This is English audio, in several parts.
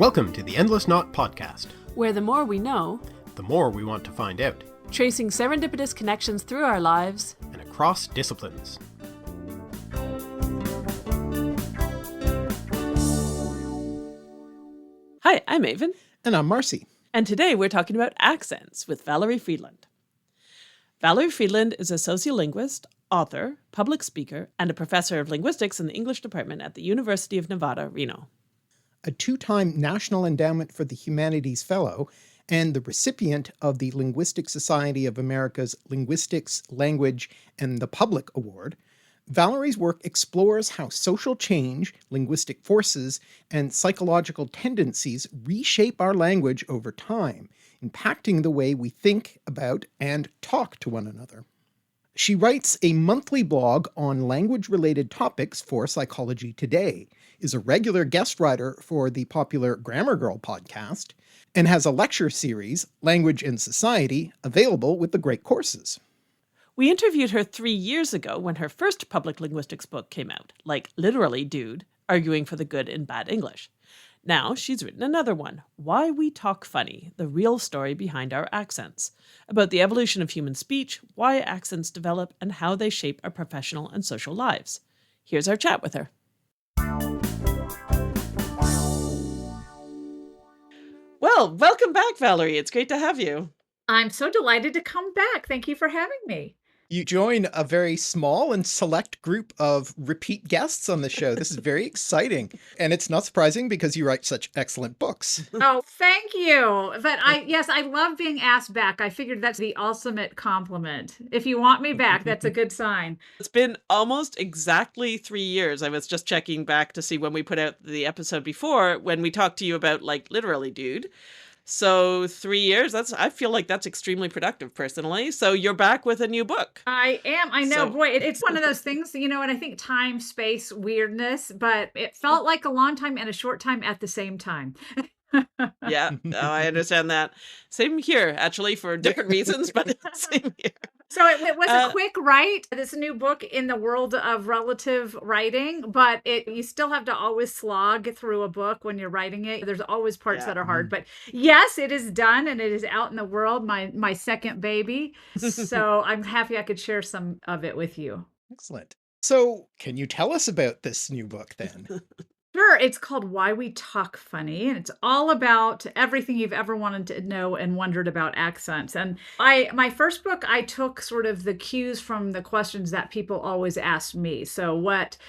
Welcome to the Endless Knot Podcast, where the more we know, the more we want to find out, tracing serendipitous connections through our lives and across disciplines. Hi, I'm Aven. And I'm Marcy. And today we're talking about accents with Valerie Fridland. Valerie Fridland is a sociolinguist, author, public speaker, and a professor of linguistics in the English department at the University of Nevada, Reno. A two-time National Endowment for the Humanities Fellow and the recipient of the Linguistic Society of America's Linguistics, Language, and the Public Award, Valerie's work explores how social change, linguistic forces, and psychological tendencies reshape our language over time, impacting the way we think about and talk to one another. She writes a monthly blog on language-related topics for Psychology Today, is a regular guest writer for the popular Grammar Girl podcast, and has a lecture series, Language and Society, available with the great courses. We interviewed her 3 years ago when her first public linguistics book came out, like Literally Dude, Arguing for the Good in Bad English. Now she's written another one, Why We Talk Funny, the Real Story Behind Our Accents, about the evolution of human speech, why accents develop, and how they shape our professional and social lives. Here's our chat with her. Well, welcome back, Valerie. It's great to have you. I'm so delighted to come back. Thank you for having me. You join a very small and select group of repeat guests on the show. This is very exciting. And it's not surprising because you write such excellent books. Oh, thank you. But I love being asked back. I figured that's the ultimate compliment. If you want me back, that's a good sign. It's been almost exactly 3 years. I was just checking back to see when we put out the episode before, when we talked to you about, like, Literally Dude. So 3 years, I feel like that's extremely productive personally. So you're back with a new book. I am. I know, boy, it's one of those things, and I think time, space, weirdness, but it felt like a long time and a short time at the same time. Yeah, I understand that. Same here, actually, for different reasons, but same here. So it was a quick write. This new book in the world of relative writing, but you still have to always slog through a book when you're writing it. There's always parts that are hard, but yes, it is done and it is out in the world, my second baby. So I'm happy I could share some of it with you. Excellent. So can you tell us about this new book then? Sure. It's called Why We Talk Funny, and it's all about everything you've ever wanted to know and wondered about accents. And my first book, I took sort of the cues from the questions that people always ask me. So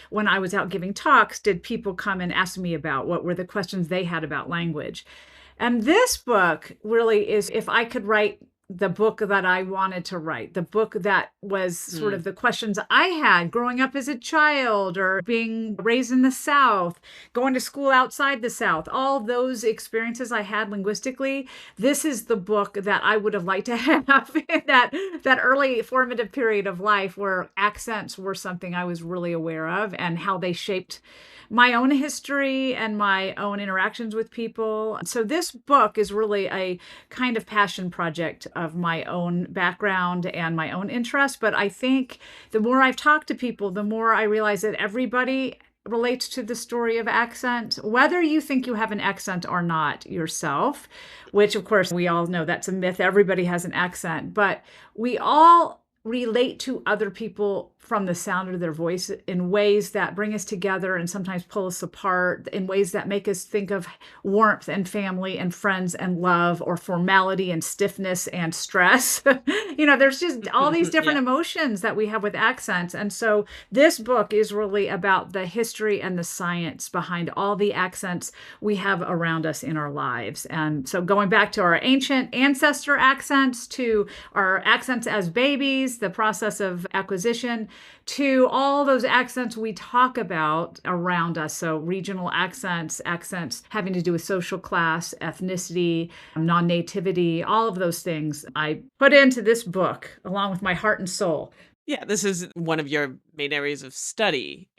when I was out giving talks, did people come and ask me about? What were the questions they had about language? And this book really is, if I could write the book that I wanted to write, the book that was sort of the questions I had growing up as a child or being raised in the South, going to school outside the South, all those experiences I had linguistically. This is the book that I would have liked to have in that early formative period of life where accents were something I was really aware of and how they shaped my own history and my own interactions with people. So this book is really a kind of passion project of my own background and my own interest. But I think the more I've talked to people, the more I realize that everybody relates to the story of accent, whether you think you have an accent or not yourself, which of course we all know that's a myth. Everybody has an accent, but we all relate to other people from the sound of their voice in ways that bring us together and sometimes pull us apart, in ways that make us think of warmth and family and friends and love, or formality and stiffness and stress. There's just all these different emotions that we have with accents. And so this book is really about the history and the science behind all the accents we have around us in our lives. And so going back to our ancient ancestor accents, to our accents as babies, the process of acquisition, to all those accents we talk about around us. So regional accents having to do with social class, ethnicity, non-nativity, all of those things I put into this book along with my heart and soul. Yeah, this is one of your main areas of study.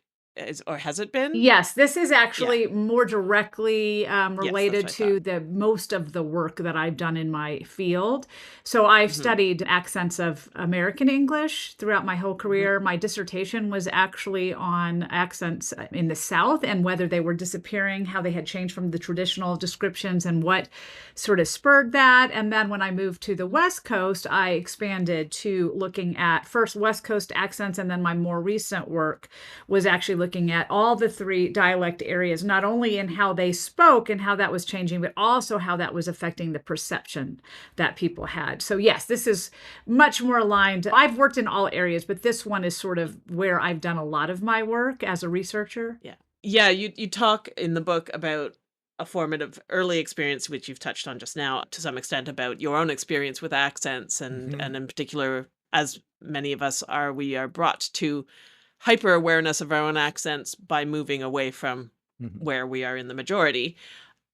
or has it been? Yes, this is actually more directly related that's what I to the most of the work that I've done in my field. So I've studied accents of American English throughout my whole career. My dissertation was actually on accents in the South and whether they were disappearing, how they had changed from the traditional descriptions and what sort of spurred that. And then when I moved to the West Coast, I expanded to looking at first West Coast accents, and then my more recent work was actually looking at all the three dialect areas, not only in how they spoke and how that was changing, but also how that was affecting the perception that people had. So yes, this is much more aligned. I've worked in all areas, but this one is sort of where I've done a lot of my work as a researcher. Yeah, you talk in the book about a formative early experience, which you've touched on just now to some extent, about your own experience with accents and in particular, as many of us are, we are brought to hyper awareness of our own accents by moving away from where we are in the majority.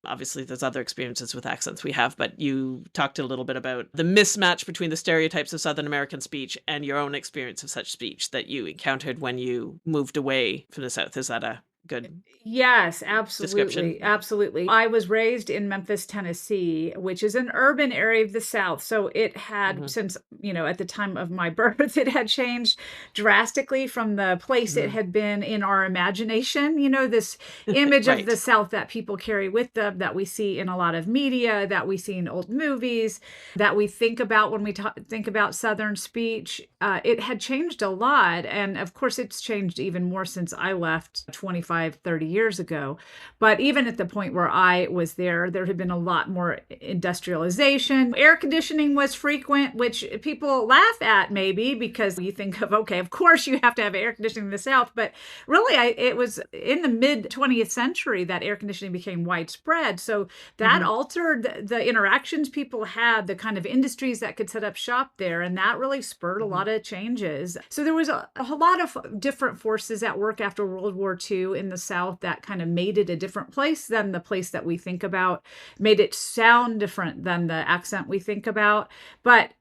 Obviously, there's other experiences with accents we have, but you talked a little bit about the mismatch between the stereotypes of Southern American speech and your own experience of such speech that you encountered when you moved away from the South. Is that a good Yes, absolutely. description? Absolutely. I was raised in Memphis, Tennessee, which is an urban area of the South. So it had, since, at the time of my birth, it had changed drastically from the place it had been in our imagination. This image of the South that people carry with them, that we see in a lot of media, that we see in old movies, that we think about when we think about Southern speech. It had changed a lot. And of course, it's changed even more since I left 25, 30 years ago. But even at the point where I was there had been a lot more industrialization. Air conditioning was frequent, which people laugh at maybe because you think of, okay, of course you have to have air conditioning in the South. But really, it was in the mid 20th century that air conditioning became widespread. So that altered the interactions people had, the kind of industries that could set up shop there. And that really spurred a lot of changes. So there was a lot of different forces at work after World War II in the South that kind of made it a different place than the place that we think about, made it sound different than the accent we think about. But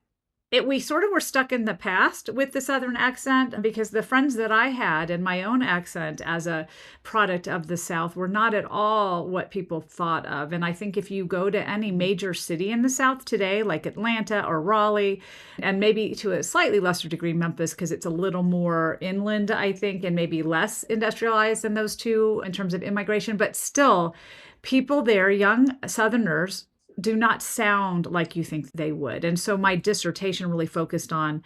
we sort of were stuck in the past with the Southern accent because the friends that I had and my own accent as a product of the South were not at all what people thought of. And I think if you go to any major city in the South today, like Atlanta or Raleigh, and maybe to a slightly lesser degree Memphis, because it's a little more inland, I think, and maybe less industrialized than those two in terms of immigration, but still people there, young Southerners, do not sound like you think they would. And so my dissertation really focused on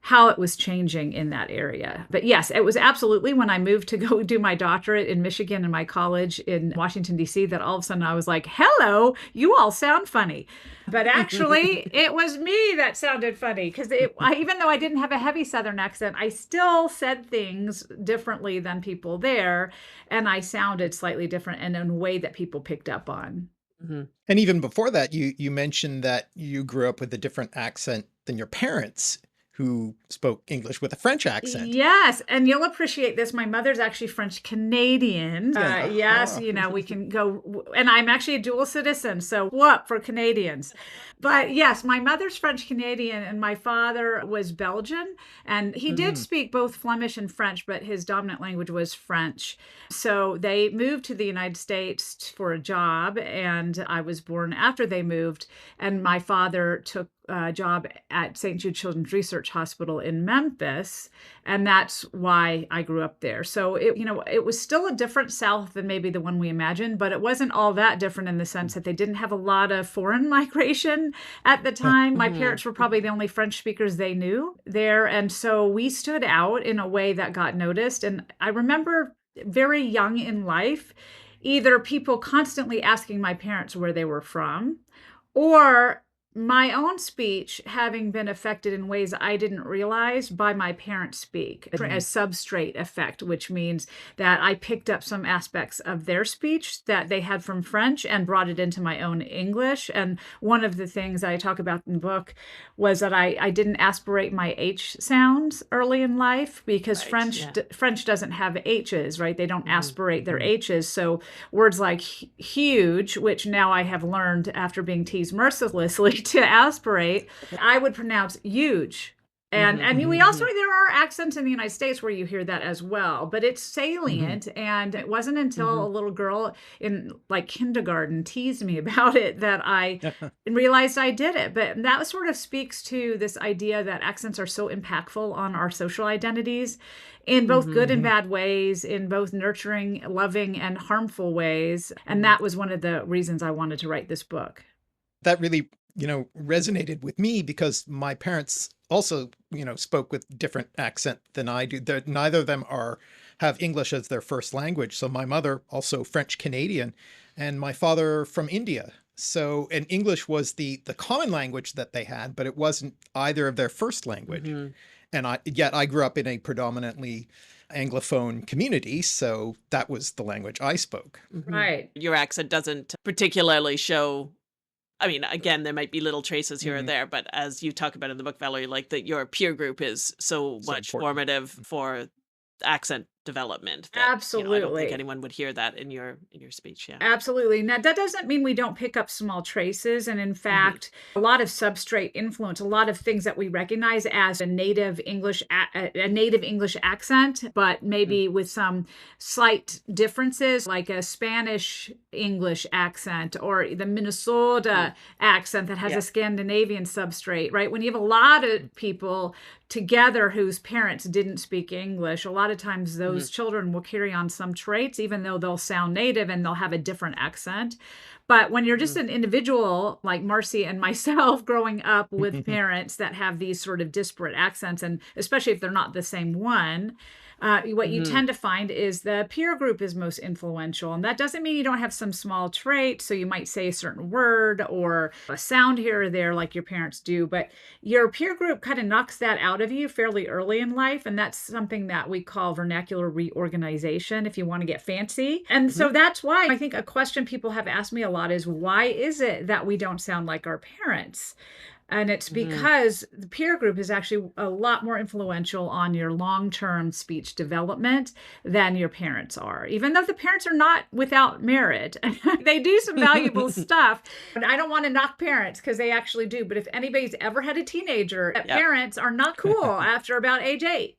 how it was changing in that area. But yes, it was absolutely when I moved to go do my doctorate in Michigan and my college in Washington, D.C., that all of a sudden I was like, hello, you all sound funny. But actually, it was me that sounded funny because even though I didn't have a heavy Southern accent, I still said things differently than people there. And I sounded slightly different and in a way that people picked up on. And even before that, you mentioned that you grew up with a different accent than your parents, who spoke English with a French accent. Yes, and you'll appreciate this. My mother's actually French Canadian. Yes, we can go, and I'm actually a dual citizen, so whoop for Canadians. But yes, my mother's French Canadian, and my father was Belgian, and he did speak both Flemish and French, but his dominant language was French. So they moved to the United States for a job, and I was born after they moved, and my father took a job at St. Jude Children's Research Hospital in Memphis, and that's why I grew up there. So it was still a different South than maybe the one we imagined, but it wasn't all that different in the sense that they didn't have a lot of foreign migration at the time. My parents were probably the only French speakers they knew there, and so we stood out in a way that got noticed. And I remember very young in life, either people constantly asking my parents where they were from, or my own speech having been affected in ways I didn't realize by my parents' speak, a substrate effect, which means that I picked up some aspects of their speech that they had from French and brought it into my own English. And one of the things I talk about in the book was that I didn't aspirate my H sounds early in life because French doesn't have H's, right? They don't aspirate their H's. So words like huge, which now I have learned after being teased mercilessly to aspirate, I would pronounce huge. And we also, there are accents in the United States where you hear that as well, but it's salient. And it wasn't until a little girl in like kindergarten teased me about it that I realized I did it. But that sort of speaks to this idea that accents are so impactful on our social identities in both good and bad ways, in both nurturing, loving, and harmful ways. And that was one of the reasons I wanted to write this book. That really, resonated with me because my parents also, spoke with different accent than I do. Neither of them have English as their first language. So my mother also French Canadian and my father from India. So, and English was the common language that they had, but it wasn't either of their first language. And yet I grew up in a predominantly Anglophone community, so that was the language I spoke. Right. Your accent doesn't particularly show. I mean, again, there might be little traces here or there, but as you talk about in the book, Valerie, like that your peer group is so much important. formative for accent development. That, Absolutely. I don't think anyone would hear that in your speech. Yeah. Absolutely. Now, that doesn't mean we don't pick up small traces. And in fact, a lot of substrate influence, a lot of things that we recognize as a native English accent, but maybe with some slight differences, like a Spanish English accent or the Minnesota accent that has a Scandinavian substrate, right? When you have a lot of people together whose parents didn't speak English, a lot of times those children will carry on some traits, even though they'll sound native and they'll have a different accent. But when you're just an individual like Marcy and myself growing up with parents that have these sort of disparate accents, and especially if they're not the same one, what you tend to find is the peer group is most influential. And that doesn't mean you don't have some small trait. So you might say a certain word or a sound here or there like your parents do, but your peer group kind of knocks that out of you fairly early in life. And that's something that we call vernacular reorganization, if you want to get fancy. And so that's why I think a question people have asked me a lot is, why is it that we don't sound like our parents? And it's because the peer group is actually a lot more influential on your long-term speech development than your parents are. Even though the parents are not without merit, they do some valuable stuff. And I don't want to knock parents because they actually do. But if anybody's ever had a teenager, parents are not cool after about age 8.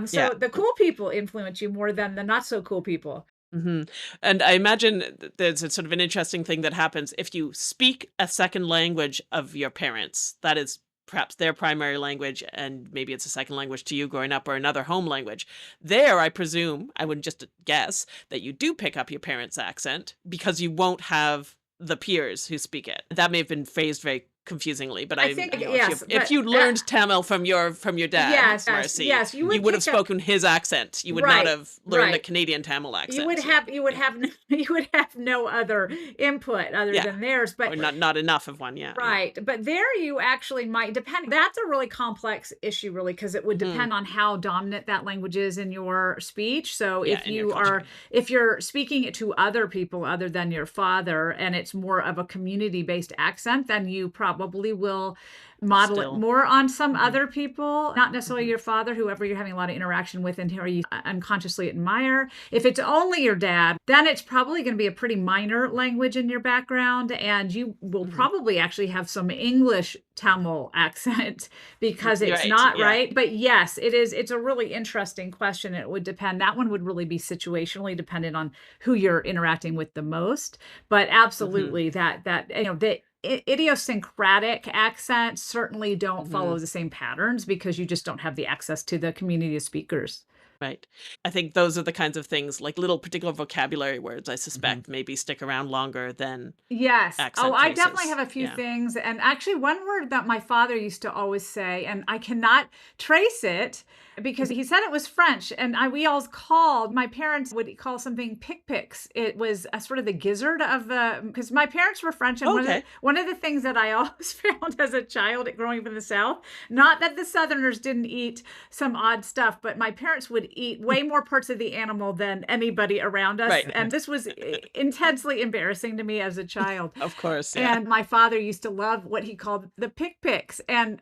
So the cool people influence you more than the not so cool people. And I imagine there's a sort of an interesting thing that happens if you speak a second language of your parents. That is perhaps their primary language, and maybe it's a second language to you growing up or another home language. There, I presume, I would just guess that you do pick up your parents' accent because you won't have the peers who speak it. That may have been phrased very confusingly, but I think if you learned Tamil from your dad, Marcy, you would have spoken his accent. You would not have learned the Canadian Tamil accent. You would have no other input other than theirs, but or not enough of one. Right, but there you actually might depend. That's a really complex issue, really, because it would depend on how dominant that language is in your speech. So if you're speaking it to other people other than your father, and it's more of a community-based accent, then you probably will model it more on some other people, not necessarily your father, whoever you're having a lot of interaction with and who you unconsciously admire. If it's only your dad, then it's probably going to be a pretty minor language in your background, and you will probably actually have some English Tamil accent because it's right. But yes, it's a really interesting question. It would depend. That one would really be situationally dependent on who you're interacting with the most. But absolutely the idiosyncratic accents certainly don't follow the same patterns because you just don't have the access to the community of speakers. Right. I think those are the kinds of things, like little particular vocabulary words, I suspect maybe stick around longer than accent I traces. definitely have a few things. And actually one word that my father used to always say, and I cannot trace it because he said it was French, and my parents would call something pick-picks. It was a sort of the gizzard of because my parents were French, and one of the things that I always found as a child growing up in the South, not that the Southerners didn't eat some odd stuff, but my parents would eat way more parts of the animal than anybody around us. Right. And this was intensely embarrassing to me as a child. Of course. And my father used to love what he called the pick-picks. And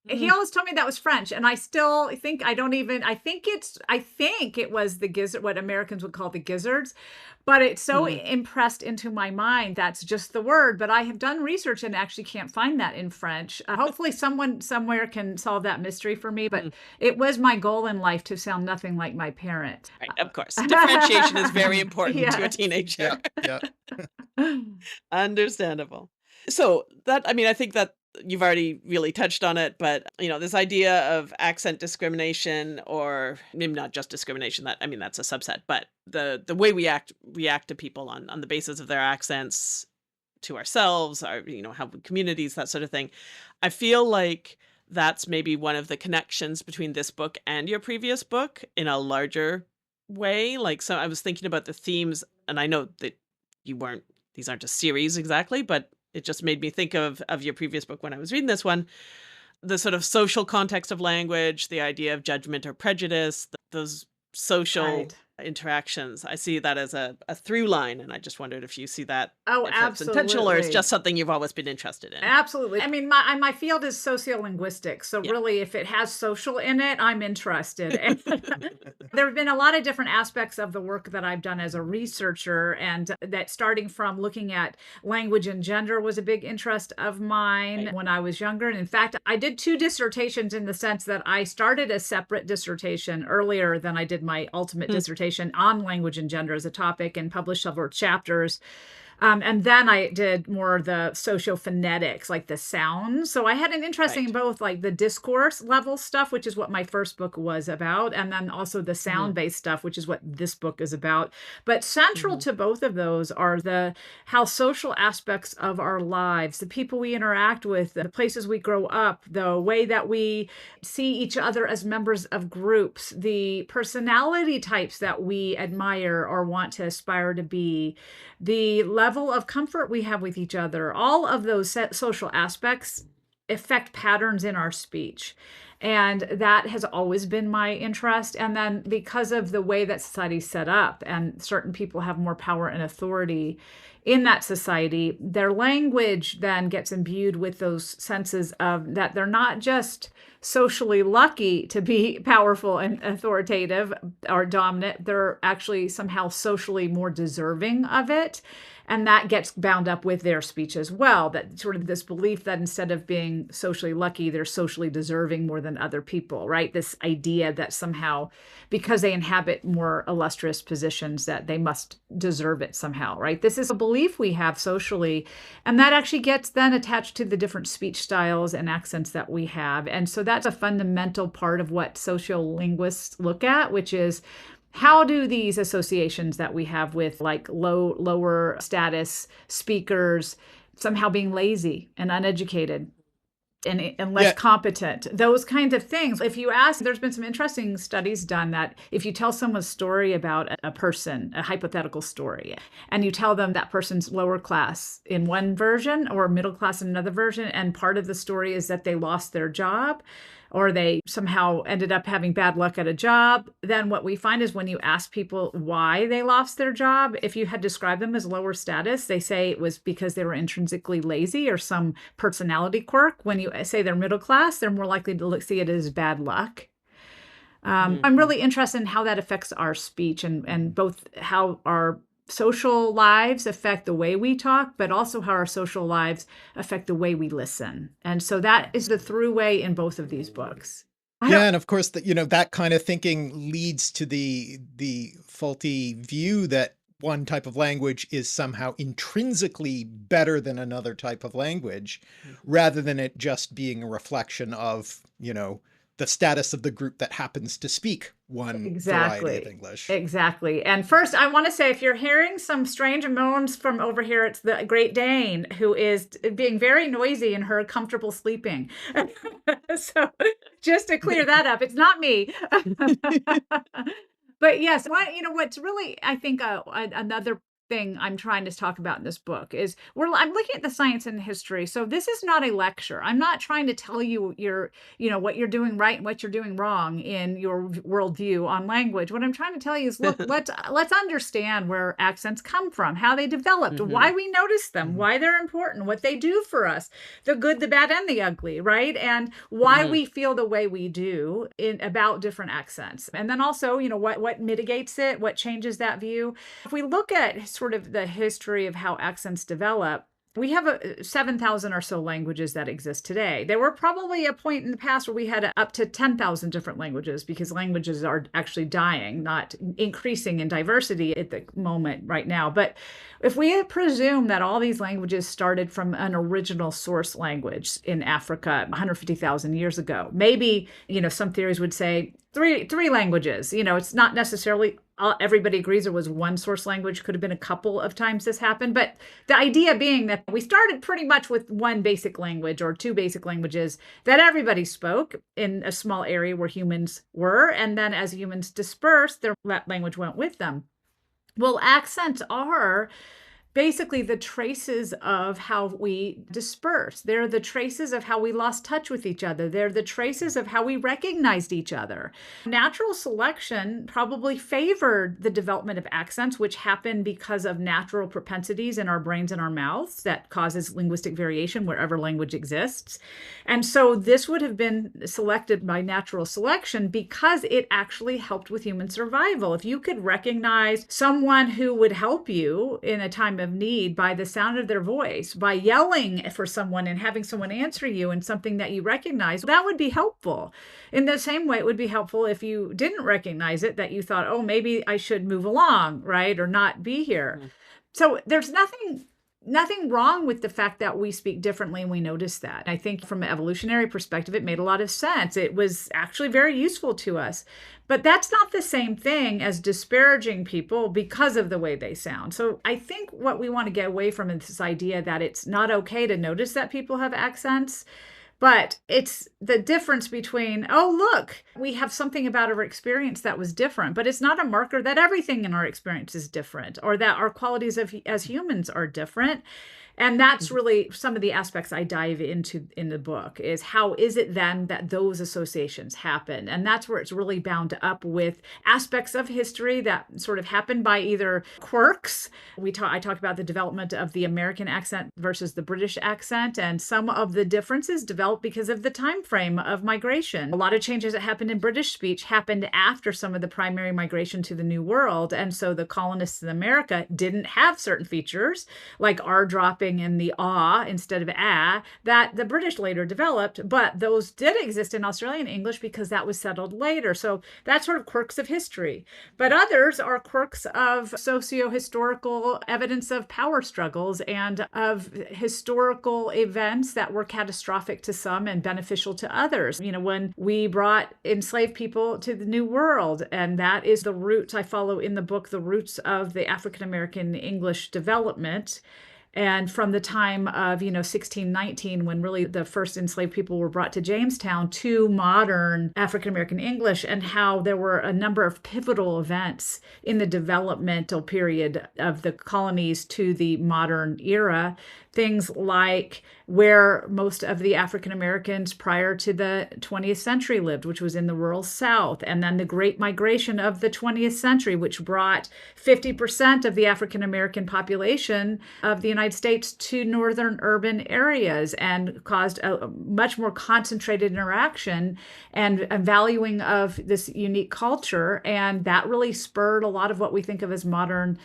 He always told me that was French, and I still think I think it was the gizzard, what Americans would call the gizzards, but it's so impressed into my mind that's just the word. But I have done research and actually can't find that in French. Hopefully, someone somewhere can solve that mystery for me. But it was my goal in life to sound nothing like my parent. Right, of course. Differentiation is very important to a teenager. Yeah. Understandable. So I think that you've already really touched on it, but this idea of accent discrimination, or maybe not just discrimination, that's a subset, but the way we react to people on the basis of their accents, to ourselves, our, how communities, that sort of thing. I feel like that's maybe one of the connections between this book and your previous book in a larger way. Like, so I was thinking about the themes, and I know that these aren't a series exactly, but it just made me think of your previous book when I was reading this one. The sort of social context of language, the idea of judgment or prejudice, those social interactions. I see that as a through line, and I just wondered if you see that. Oh, if that's intentional, or it's just something you've always been interested in. Absolutely. I mean, my field is sociolinguistics, so really, if it has social in it, I'm interested. And there have been a lot of different aspects of the work that I've done as a researcher, and that starting from looking at language and gender was a big interest of mine when I was younger. And in fact, I did 2 dissertations, in the sense that I started a separate dissertation earlier than I did my ultimate dissertation on language and gender as a topic, and published several chapters. And then I did more of the sociophonetics, like the sounds. So I had an interest in both, like the discourse level stuff, which is what my first book was about, and then also the sound-based stuff, which is what this book is about. But central to both of those are how social aspects of our lives, the people we interact with, the places we grow up, the way that we see each other as members of groups, the personality types that we admire or want to aspire to be, the level of comfort we have with each other, all of those social aspects affect patterns in our speech. And that has always been my interest. And then because of the way that society's set up, and certain people have more power and authority in that society, their language then gets imbued with those senses of that they're not just socially lucky to be powerful and authoritative or dominant, they're actually somehow socially more deserving of it. And that gets bound up with their speech as well, that sort of this belief that instead of being socially lucky, they're socially deserving more than other people, right? This idea that somehow, because they inhabit more illustrious positions, that they must deserve it somehow, right? This is a belief we have socially, and that actually gets then attached to the different speech styles and accents that we have. And so that's a fundamental part of what sociolinguists look at, which is, how do these associations that we have with like lower status speakers somehow being lazy and uneducated and less competent, those kinds of things. If you ask, there's been some interesting studies done that if you tell someone a story about a person, a hypothetical story, and you tell them that person's lower class in one version or middle class in another version, and part of the story is that they lost their job, or they somehow ended up having bad luck at a job, then what we find is when you ask people why they lost their job, if you had described them as lower status, they say it was because they were intrinsically lazy or some personality quirk. When you say they're middle class, they're more likely to see it as bad luck. I'm really interested in how that affects our speech, and both how our social lives affect the way we talk, but also how our social lives affect the way we listen. And so that is the throughway in both of these books. Yeah, and of course, that kind of thinking leads to the faulty view that one type of language is somehow intrinsically better than another type of language, rather than it just being a reflection of, the status of the group that happens to speak one variety of English. Exactly. And first, I want to say, if you're hearing some strange moans from over here, it's the Great Dane, who is being very noisy in her comfortable sleeping. So just to clear that up, it's not me. But yes, what's really, I think, another thing I'm trying to talk about in this book is I'm looking at the science and history. So this is not a lecture. I'm not trying to tell you what you're doing right and what you're doing wrong in your worldview on language. What I'm trying to tell you is, look, let's understand where accents come from, how they developed, why we notice them, why they're important, what they do for us, the good, the bad, and the ugly, right? And why we feel the way we do about different accents. And then also, what mitigates it, what changes that view. If we look at sort of the history of how accents develop, we have 7,000 or so languages that exist today. There were probably a point in the past where we had up to 10,000 different languages, because languages are actually dying, not increasing in diversity at the moment right now. But if we presume that all these languages started from an original source language in Africa 150,000 years ago, maybe, some theories would say three languages. It's not necessarily everybody agrees there was one source language. Could have been a couple of times this happened. But the idea being that we started pretty much with one basic language or two basic languages that everybody spoke in a small area where humans were. And then as humans dispersed, that language went with them. Well, accents are basically the traces of how we disperse. They're the traces of how we lost touch with each other. They're the traces of how we recognized each other. Natural selection probably favored the development of accents, which happen because of natural propensities in our brains and our mouths that causes linguistic variation wherever language exists. And so this would have been selected by natural selection because it actually helped with human survival. If you could recognize someone who would help you in a time of need by the sound of their voice, by yelling for someone and having someone answer you in something that you recognize, that would be helpful. In the same way, it would be helpful if you didn't recognize it, that you thought, oh, maybe I should move along, right? Or not be here. So there's nothing wrong with the fact that we speak differently and we notice that. I think from an evolutionary perspective, it made a lot of sense. It was actually very useful to us. But that's not the same thing as disparaging people because of the way they sound. So I think what we want to get away from is this idea that it's not okay to notice that people have accents. But it's the difference between, oh, look, we have something about our experience that was different, but it's not a marker that everything in our experience is different or that our qualities as humans are different. And that's really some of the aspects I dive into in the book, is how is it then that those associations happen? And that's where it's really bound up with aspects of history that sort of happen by either quirks. I talk about the development of the American accent versus the British accent, and some of the differences developed because of the time frame of migration. A lot of changes that happened in British speech happened after some of the primary migration to the New World. And so the colonists in America didn't have certain features like R dropping in the ah instead of ah that the British later developed, but those did exist in Australian English because that was settled later. So that's sort of quirks of history. But others are quirks of socio-historical evidence of power struggles and of historical events that were catastrophic to some and beneficial to others. When we brought enslaved people to the New World, and that is the roots I follow in the book, the roots of the African American English development. And from the time of, 1619, when really the first enslaved people were brought to Jamestown, to modern African-American English, and how there were a number of pivotal events in the developmental period of the colonies to the modern era. Things like where most of the African Americans prior to the 20th century lived, which was in the rural South, and then the Great Migration of the 20th century, which brought 50% of the African American population of the United States to northern urban areas and caused a much more concentrated interaction and a valuing of this unique culture. And that really spurred a lot of what we think of as modern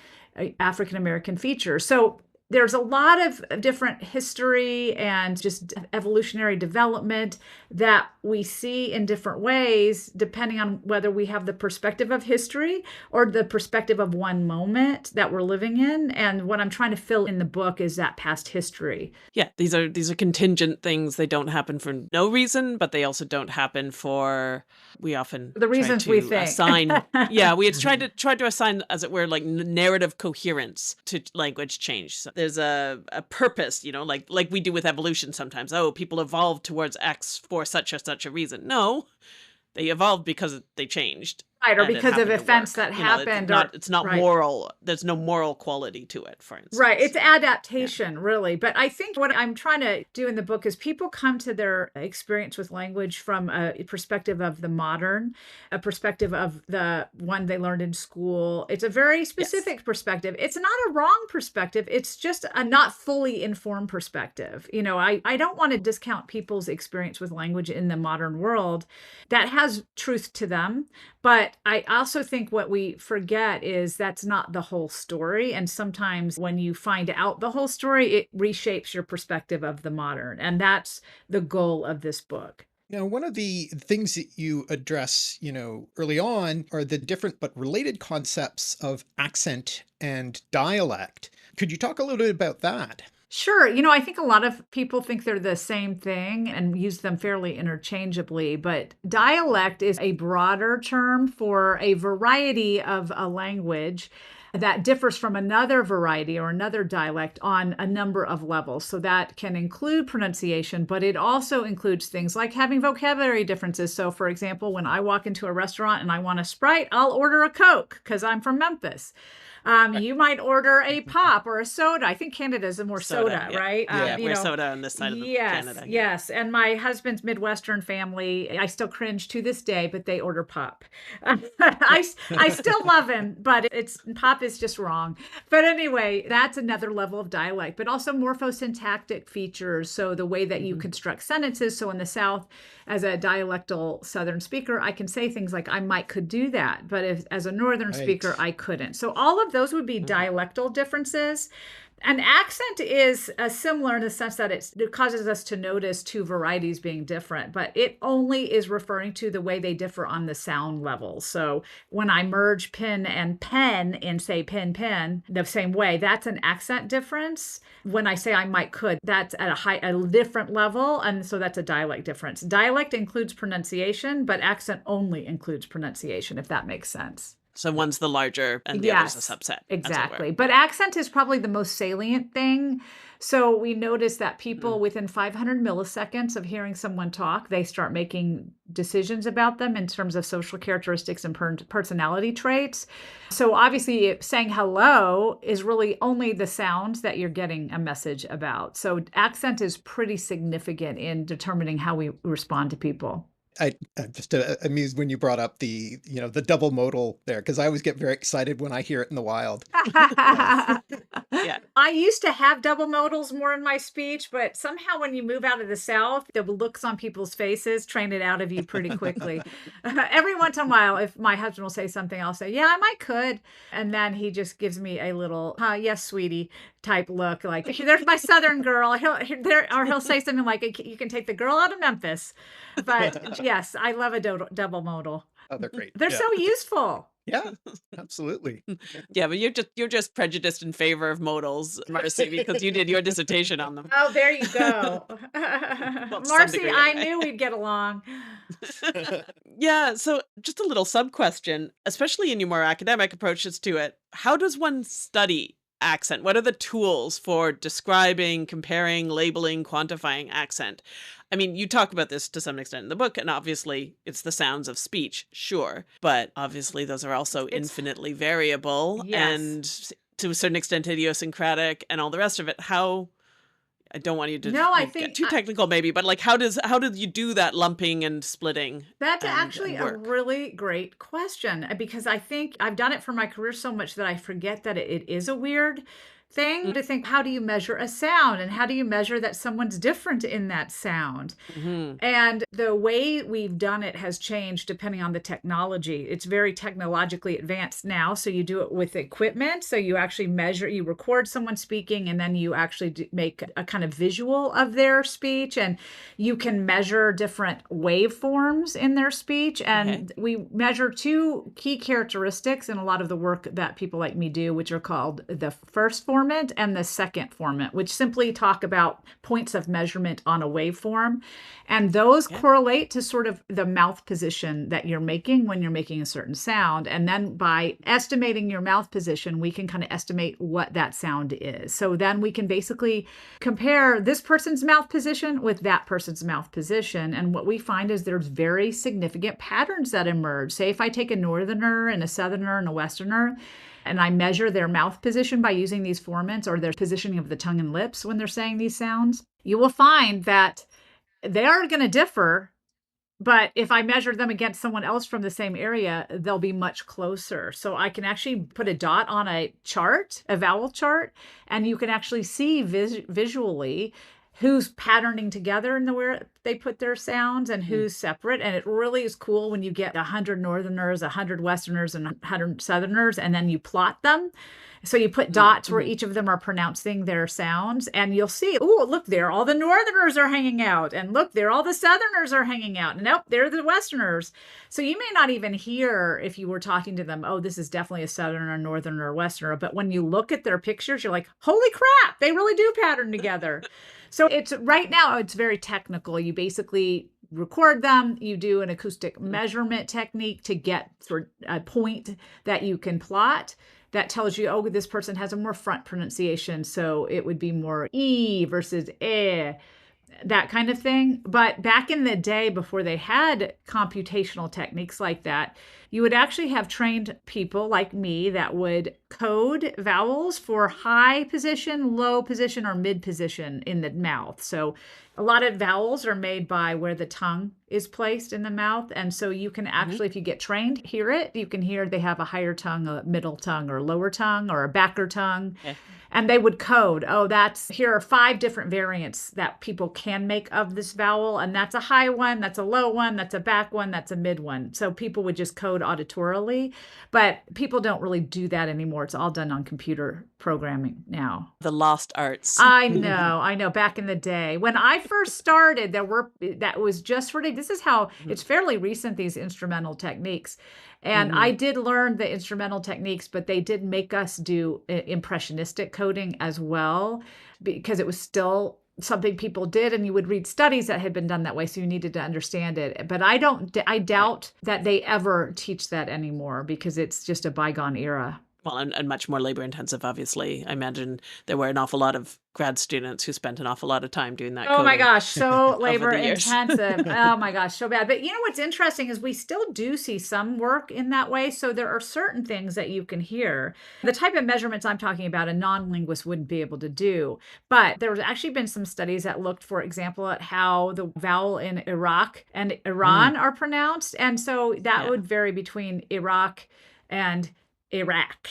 African American features. So there's a lot of different history and just evolutionary development that we see in different ways, depending on whether we have the perspective of history or the perspective of one moment that we're living in. And what I'm trying to fill in the book is that past history. Yeah, these are contingent things. They don't happen for no reason, but they also don't happen for, we often the reasons we think. Assign, yeah, we tried to assign, as it were, like narrative coherence to language change. So there's a purpose, like we do with evolution sometimes. Oh, people evolved towards X for such or such a reason. No, they evolved because they changed. Right, or and it because of happened to events work. that You know, happened, or it's not right. moral. There's no moral quality to it, for instance. Right. It's Yeah. adaptation, really. But I think what I'm trying to do in the book is people come to their experience with language from a perspective of the modern, a perspective of the one they learned in school. It's a very Yes. specific perspective. It's not a wrong perspective. It's just a not fully informed perspective. I don't want to discount people's experience with language in the modern world that has truth to them. But I also think what we forget is that's not the whole story. And sometimes when you find out the whole story, it reshapes your perspective of the modern. And that's the goal of this book. Now, one of the things that you address, early on are the different but related concepts of accent and dialect. Could you talk a little bit about that? Sure. I think a lot of people think they're the same thing and use them fairly interchangeably, but dialect is a broader term for a variety of a language that differs from another variety or another dialect on a number of levels. So that can include pronunciation, but it also includes things like having vocabulary differences. So, for example, when I walk into a restaurant and I want a Sprite, I'll order a Coke because I'm from Memphis. You might order a pop or a soda. I think Canada is a more soda, yeah. right? Yeah, we're soda on this side of Canada. Yeah. Yes. And my husband's Midwestern family, I still cringe to this day, but they order pop. I still love him, but pop is just wrong. But anyway, that's another level of dialect, but also morphosyntactic features. So the way that you construct sentences. So in the South, as a dialectal Southern speaker, I can say things like could do that. But as a Northern speaker, I couldn't. So all of those would be dialectal differences. And accent is similar in the sense that it causes us to notice two varieties being different, but it only is referring to the way they differ on the sound level. So when I merge pin and pen and say pin, the same way, that's an accent difference. When I say could, that's at a different level. And so that's a dialect difference. Dialect includes pronunciation, but accent only includes pronunciation, if that makes sense. So one's the larger and the other's a subset. Exactly. But accent is probably the most salient thing. So we notice that people within 500 milliseconds of hearing someone talk, they start making decisions about them in terms of social characteristics and personality traits. So obviously saying hello is really only the sounds that you're getting a message about. So accent is pretty significant in determining how we respond to people. I'm just amused when you brought up the double modal there, because I always get very excited when I hear it in the wild. Yeah. I used to have double modals more in my speech, but somehow when you move out of the South, the looks on people's faces train it out of you pretty quickly. Every once in a while, if my husband will say something, I'll say, yeah, I could. And then he just gives me a little, yes, sweetie type look, like, there's my Southern girl. He'll say something like, you can take the girl out of Memphis. But yes, I love a double modal. Oh, they're great. They're so useful. Yeah, absolutely. Yeah, but you're just prejudiced in favor of modals, Marcy, because you did your dissertation on them. Oh, there you go. Marcy, degree, I anyway. knew we'd get along. Yeah, so just a little sub question, especially in your more academic approaches to it. How does one study accent? What are the tools for describing, comparing, labeling, quantifying accent? I mean, you talk about this to some extent in the book, and obviously it's the sounds of speech, sure. But obviously those are also infinitely variable and to a certain extent idiosyncratic and all the rest of it. How, I don't want you to get too technical maybe, but like how did you do that lumping and splitting? That's actually a really great question, because I think I've done it for my career so much that I forget that it is a weird thing to think, how do you measure a sound and how do you measure that someone's different in that sound? And the way we've done it has changed depending on the technology. It's very technologically advanced now. So you do it with equipment. So you actually measure, you record someone speaking, and then you actually make a kind of visual of their speech, and you can measure different waveforms in their speech. And we measure two key characteristics in a lot of the work that people like me do, which are called the first form formant and the second formant, which simply talk about points of measurement on a waveform. And those correlate to sort of the mouth position that you're making when you're making a certain sound. And then by estimating your mouth position, we can kind of estimate what that sound is. So then we can basically compare this person's mouth position with that person's mouth position. And what we find is there's very significant patterns that emerge. Say if I take a northerner and a southerner and a westerner, and I measure their mouth position by using these formants or their positioning of the tongue and lips when they're saying these sounds, you will find that they are going to differ. But if I measure them against someone else from the same area, they'll be much closer. So I can actually put a dot on a chart, a vowel chart, and you can actually see visually who's patterning together in the where they put their sounds and who's separate. And it really is cool when you get 100 northerners, 100 westerners, and 100 southerners, and then you plot them. So you put dots where each of them are pronouncing their sounds, and you'll see, oh, look there, all the northerners are hanging out. And look there, all the southerners are hanging out. And nope, they're the westerners. So you may not even hear if you were talking to them, oh, this is definitely a southerner, northerner, or westerner. But when you look at their pictures, you're like, holy crap, they really do pattern together. So it's right now, it's very technical. You basically record them, you do an acoustic measurement technique to get sort of a point that you can plot that tells you, oh, this person has a more front pronunciation. So it would be more E versus eh, that kind of thing. But back in the day, before they had computational techniques like that, you would actually have trained people like me that would code vowels for high position, low position, or mid position in the mouth. So a lot of vowels are made by where the tongue is placed in the mouth. And so you can actually, if you get trained, hear it. You can hear they have a higher tongue, a middle tongue, or a lower tongue, or a backer tongue. Okay. And they would code, oh, here are 5 different variants that people can make of this vowel. And that's a high one, that's a low one, that's a back one, that's a mid one. So people would just code auditorily, but people don't really do that anymore. It's all done on computer programming now. The lost arts. I know. Back in the day, when I first started, that was just for, this is how it's fairly recent, these instrumental techniques. And I did learn the instrumental techniques, but they did make us do impressionistic coding as well, because it was still something people did, and you would read studies that had been done that way, so you needed to understand it. But I doubt that they ever teach that anymore, because it's just a bygone era. Well, and much more labor intensive, obviously. I imagine there were an awful lot of grad students who spent an awful lot of time doing that. Oh my gosh, so labor years. intensive. Oh my gosh, so bad. But you know what's interesting is we still do see some work in that way. So there are certain things that you can hear. The type of measurements I'm talking about, a non-linguist wouldn't be able to do. But there's actually been some studies that looked, for example, at how the vowel in Iraq and Iran are pronounced. And so that would vary between Iraq and Iraq.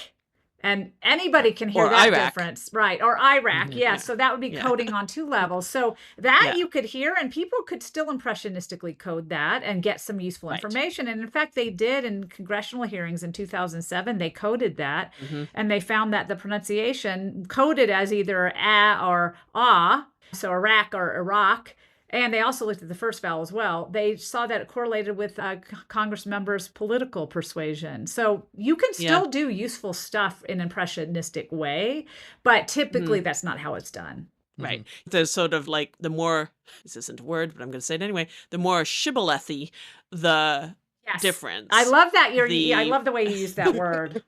And anybody can hear that difference. Right. Or Iraq. Yes. So that would be coding on 2 levels. So that you could hear, and people could still impressionistically code that and get some useful information. And in fact, they did in congressional hearings in 2007, they coded that. And they found that the pronunciation coded as either a or ah, so Iraq or Iraq. And they also looked at the first vowel as well. They saw that it correlated with Congress members' political persuasion. So you can still do useful stuff in an impressionistic way, but typically that's not how it's done. Right. There's sort of like the more, this isn't a word, but I'm going to say it anyway, the more shibbolethy the difference. I love that. I love the way you use that word.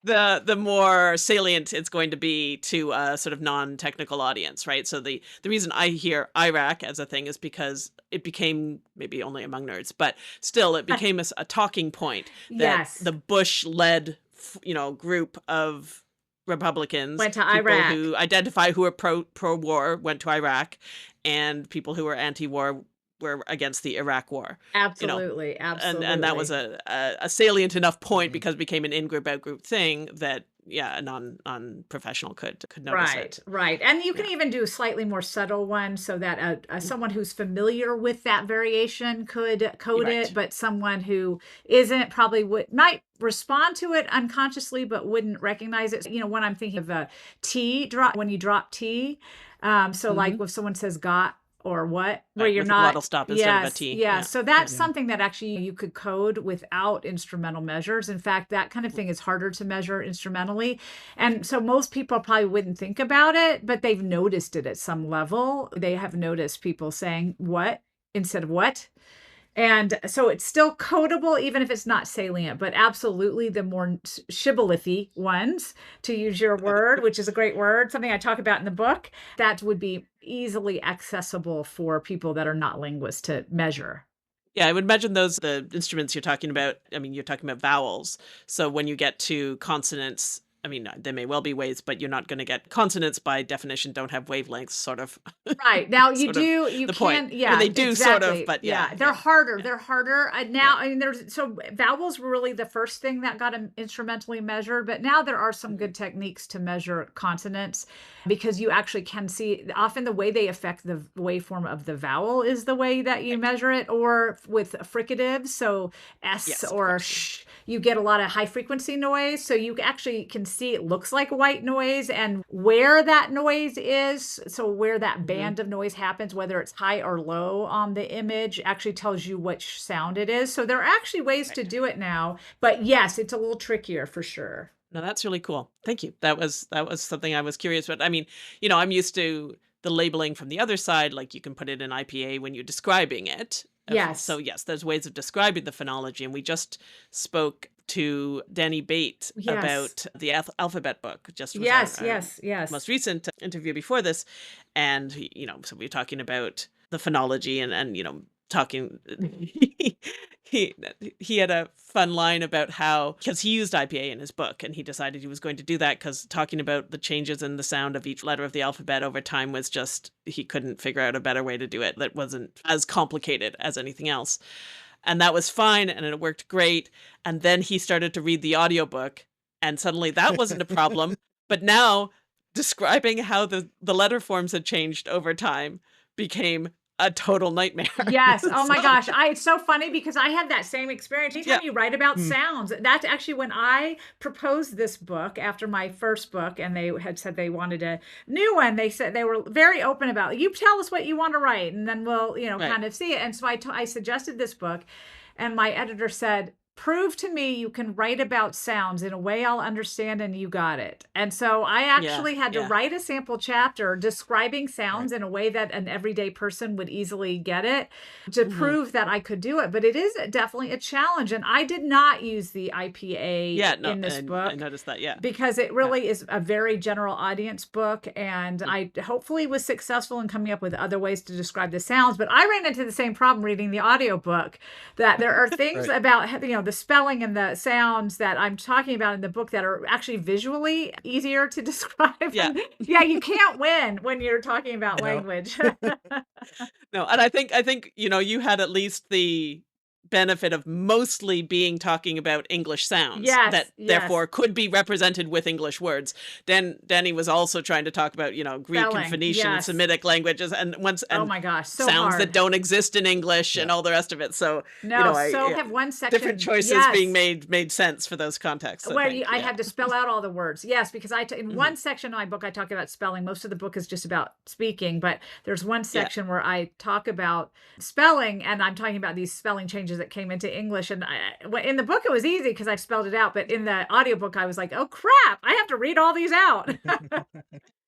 The more salient it's going to be to a sort of non-technical audience, right? So the reason I hear Iraq as a thing is because it became, maybe only among nerds, but still it became a talking point that the Bush-led, group of Republicans went to people Iraq, who identify who are pro-war went to Iraq, and people who were anti-war were against the Iraq war. Absolutely, absolutely. And that was a salient enough point because it became an in-group, out-group thing that, a non-professional could notice it. Right. And you can even do a slightly more subtle one so that someone who's familiar with that variation could code it, but someone who isn't probably might respond to it unconsciously but wouldn't recognize it. When I'm thinking of a T drop, when you drop T, so like if someone says got or what, where Right, you're with a not. glottal stop instead of a Yes, T. yeah. Yeah. So that's something that actually you could code without instrumental measures. In fact, that kind of thing is harder to measure instrumentally. And so most people probably wouldn't think about it, but they've noticed it at some level. They have noticed people saying what instead of what. And so it's still codable, even if it's not salient, but absolutely the more shibbolethy ones, to use your word, which is a great word, something I talk about in the book, that would be easily accessible for people that are not linguists to measure. Yeah, I would imagine those the instruments you're talking about. I mean, you're talking about vowels. So when you get to consonants, I mean, there may well be waves, but you're not going to get consonants by definition don't have wavelengths, sort of. Right. Now you sort of do, you the point. can, I mean, yeah, they do sort of, exactly. but Yeah. yeah, They're yeah, harder. yeah, They're harder. Now, I mean, so vowels were really the first thing that got instrumentally measured, but now there are some good techniques to measure consonants because you actually can see often the way they affect the waveform of the vowel is the way that you measure it, or with fricatives. So S yes, of or course. sh, you get a lot of high frequency noise. So you actually can see it looks like white noise and where that noise is. So where that band of noise happens, whether it's high or low on the image, actually tells you which sound it is. So there are actually ways to do it now. But yes, it's a little trickier for sure. No, that's really cool. Thank you. That was something I was curious about. I mean, I'm used to the labeling from the other side, like you can put it in IPA when you're describing it. Yes. So yes, there's ways of describing the phonology, and we just spoke to Danny Bate Yes. about the alphabet book. Just was Yes, our yes. most recent interview before this, and so we were talking about the phonology and talking. he had a fun line about how, because he used IPA in his book and he decided he was going to do that because talking about the changes in the sound of each letter of the alphabet over time was just, he couldn't figure out a better way to do it that wasn't as complicated as anything else. And that was fine and it worked great. And then he started to read the audiobook and suddenly that wasn't a problem. But now describing how the letter forms had changed over time became a total nightmare. Yes. Oh my gosh. It's so funny because I had that same experience. Anytime you write about sounds, that's actually when I proposed this book after my first book, and they had said they wanted a new one. They said they were very open about, you tell us what you want to write, and then we'll, kind of see it. And so I suggested this book, and my editor said, prove to me you can write about sounds in a way I'll understand, and you got it. And so I actually had to write a sample chapter describing sounds in a way that an everyday person would easily get it to prove that I could do it. But it is definitely a challenge. And I did not use the IPA in this book. I noticed that, because it really is a very general audience book. And I hopefully was successful in coming up with other ways to describe the sounds. But I ran into the same problem reading the audiobook, that there are things about, the spelling and the sounds that I'm talking about in the book that are actually visually easier to describe. Yeah. You can't win when you're talking about language. No, and I think you had at least the benefit of mostly talking about English sounds that therefore could be represented with English words. Danny was also trying to talk about, Greek Spelling, and Phoenician and Semitic languages and oh my gosh, so sounds hard. that don't exist in English and all the rest of it. So have one section, different choices being made sense for those contexts. Where I had to spell out all the words. Yes, because in one section of my book I talk about spelling. Most of the book is just about speaking, but there's one section where I talk about spelling, and I'm talking about these spelling changes that came into English. And in the book it was easy because I've spelled it out, but in the audiobook I was like, oh crap, I have to read all these out.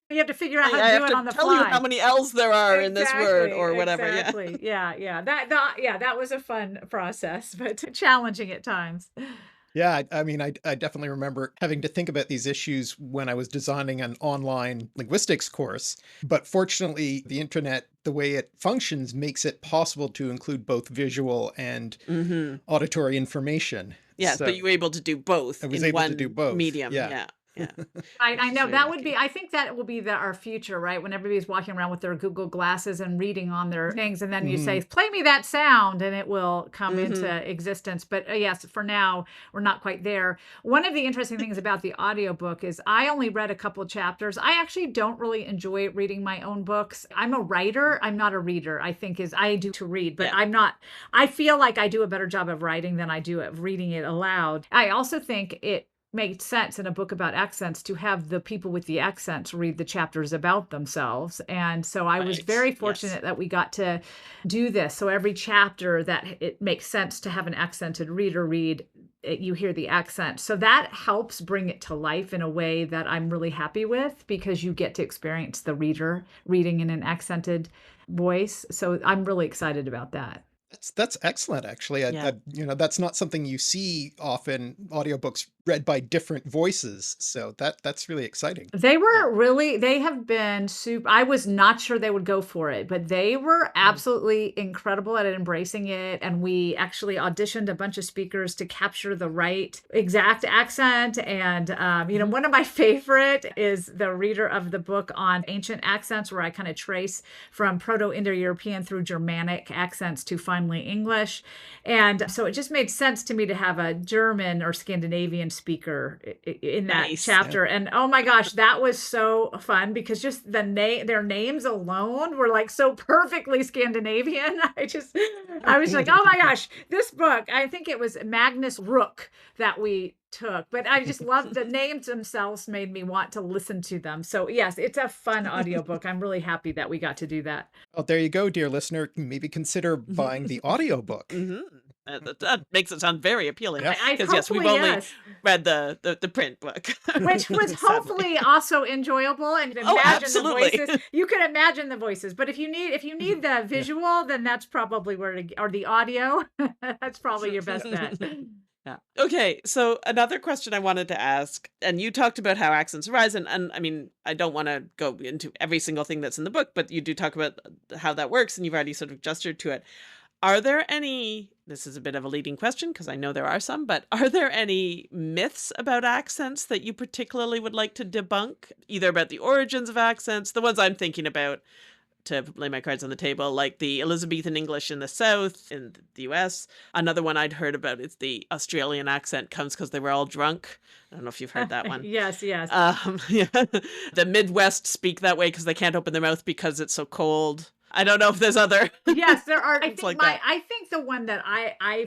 You have to figure out how to do it on the fly. Tell you how many L's there are in this word or whatever. Exactly. Yeah. That was a fun process, but challenging at times. Yeah, I mean, I definitely remember having to think about these issues when I was designing an online linguistics course. But fortunately, the internet, the way it functions, makes it possible to include both visual and auditory information. Yeah, so you were able to do both. I was able to do both. Medium. Yeah. I know that would be, I think that will be our future, right? When everybody's walking around with their Google glasses and reading on their things, and then you say, play me that sound, and it will come into existence. But yes, for now, we're not quite there. One of the interesting things about the audiobook is I only read a couple of chapters. I actually don't really enjoy reading my own books. I'm a writer. I'm not a reader, I think I do to read, but I feel like I do a better job of writing than I do of reading it aloud. I also think it make sense in a book about accents to have the people with the accents read the chapters about themselves. And so I was Right. very Yes. fortunate that we got to do this. So every chapter that it makes sense to have an accented reader read, you hear the accent. So that helps bring it to life in a way that I'm really happy with, because you get to experience the reader reading in an accented voice. So I'm really excited about that. That's excellent, actually. Yeah. That's not something you see often, audiobooks read by different voices. So that's really exciting. They have been super. I was not sure they would go for it, but they were absolutely incredible at embracing it. And we actually auditioned a bunch of speakers to capture the right exact accent. And, one of my favorite is the reader of the book on ancient accents, where I kind of trace from Proto-Indo-European through Germanic accents to finally English. And so it just made sense to me to have a German or Scandinavian speaker in that Nice. chapter. And oh my gosh, that was so fun, because just their names alone were like so perfectly Scandinavian. I was like, oh my gosh, this book, I think it was Magnus Rook that we took, but I just loved the names themselves, made me want to listen to them. So yes, it's a fun audiobook. I'm really happy that we got to do that. Oh, there you go, dear listener. Maybe consider buying the audiobook. That makes it sound very appealing. Yeah. Because yes, we've Hopefully, only yes. read the print book, Which was sadly. hopefully also enjoyable, and imagine absolutely. the voices. You can imagine the voices, but if you need the visual, then that's probably or the audio. That's probably your best bet. Yeah. Okay. So another question I wanted to ask, and you talked about how accents arise, and I mean, I don't want to go into every single thing that's in the book, but you do talk about how that works, and you've already sort of gestured to it. Are there any, this is a bit of a leading question because I know there are some, but are there any myths about accents that you particularly would like to debunk, either about the origins of accents, the ones I'm thinking about, to lay my cards on the table, like the Elizabethan English in the South, in the US. Another one I'd heard about is the Australian accent comes because they were all drunk. I don't know if you've heard that one. Yes. Yeah. The Midwest speak that way because they can't open their mouth because it's so cold. I don't know if there's other. Yes, there are. I think like that. I think the one that I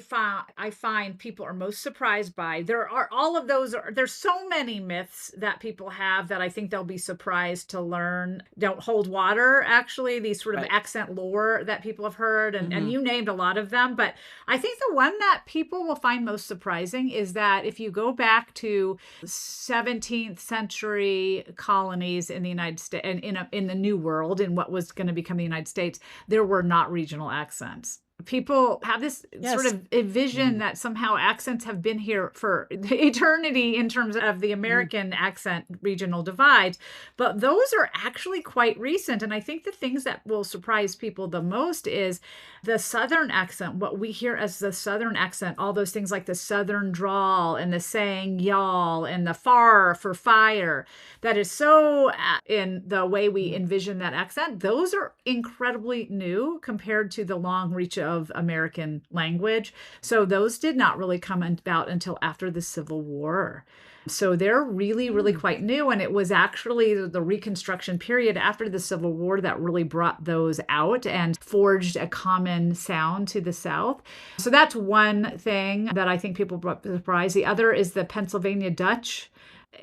find people are most surprised by. There are all of those. There's so many myths that people have that I think they'll be surprised to learn don't hold water. Actually, these sort of accent lore that people have heard, and you named a lot of them. But I think the one that people will find most surprising is that if you go back to 17th century colonies in the United States and in the New World, in what was going to become the United States, there were not regional accents. People have this sort of a vision that somehow accents have been here for eternity in terms of the American accent regional divides, but those are actually quite recent. And I think the things that will surprise people the most is the Southern accent, what we hear as the Southern accent, all those things like the Southern drawl and the saying y'all and the far for fire, that is so in the way we envision that accent. Those are incredibly new compared to the long reach of American language. So those did not really come about until after the Civil War. So they're really, really quite new. And it was actually the Reconstruction period after the Civil War that really brought those out and forged a common sound to the South. So that's one thing that I think people brought surprise. The other is the Pennsylvania Dutch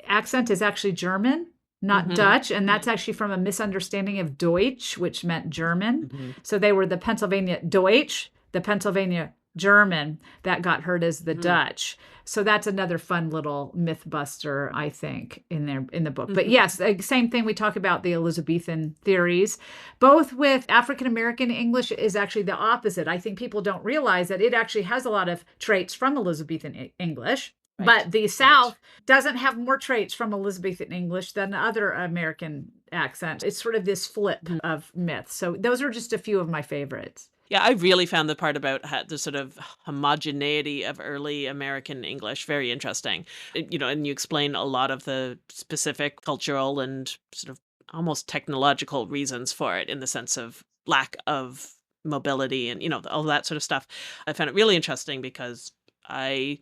accent is actually German, not Dutch. And that's actually from a misunderstanding of Deutsch, which meant German. So they were the Pennsylvania Deutsch, the Pennsylvania German that got heard as the Dutch. So that's another fun little myth buster, I think, in the book. But yes, same thing. We talk about the Elizabethan theories. Both with African American English is actually the opposite. I think people don't realize that it actually has a lot of traits from Elizabethan English. Right. But the South doesn't have more traits from Elizabethan English than other American accents. It's sort of this flip of myths. So those are just a few of my favorites. Yeah, I really found the part about the sort of homogeneity of early American English very interesting. And you explain a lot of the specific cultural and sort of almost technological reasons for it in the sense of lack of mobility and, all that sort of stuff. I found it really interesting because I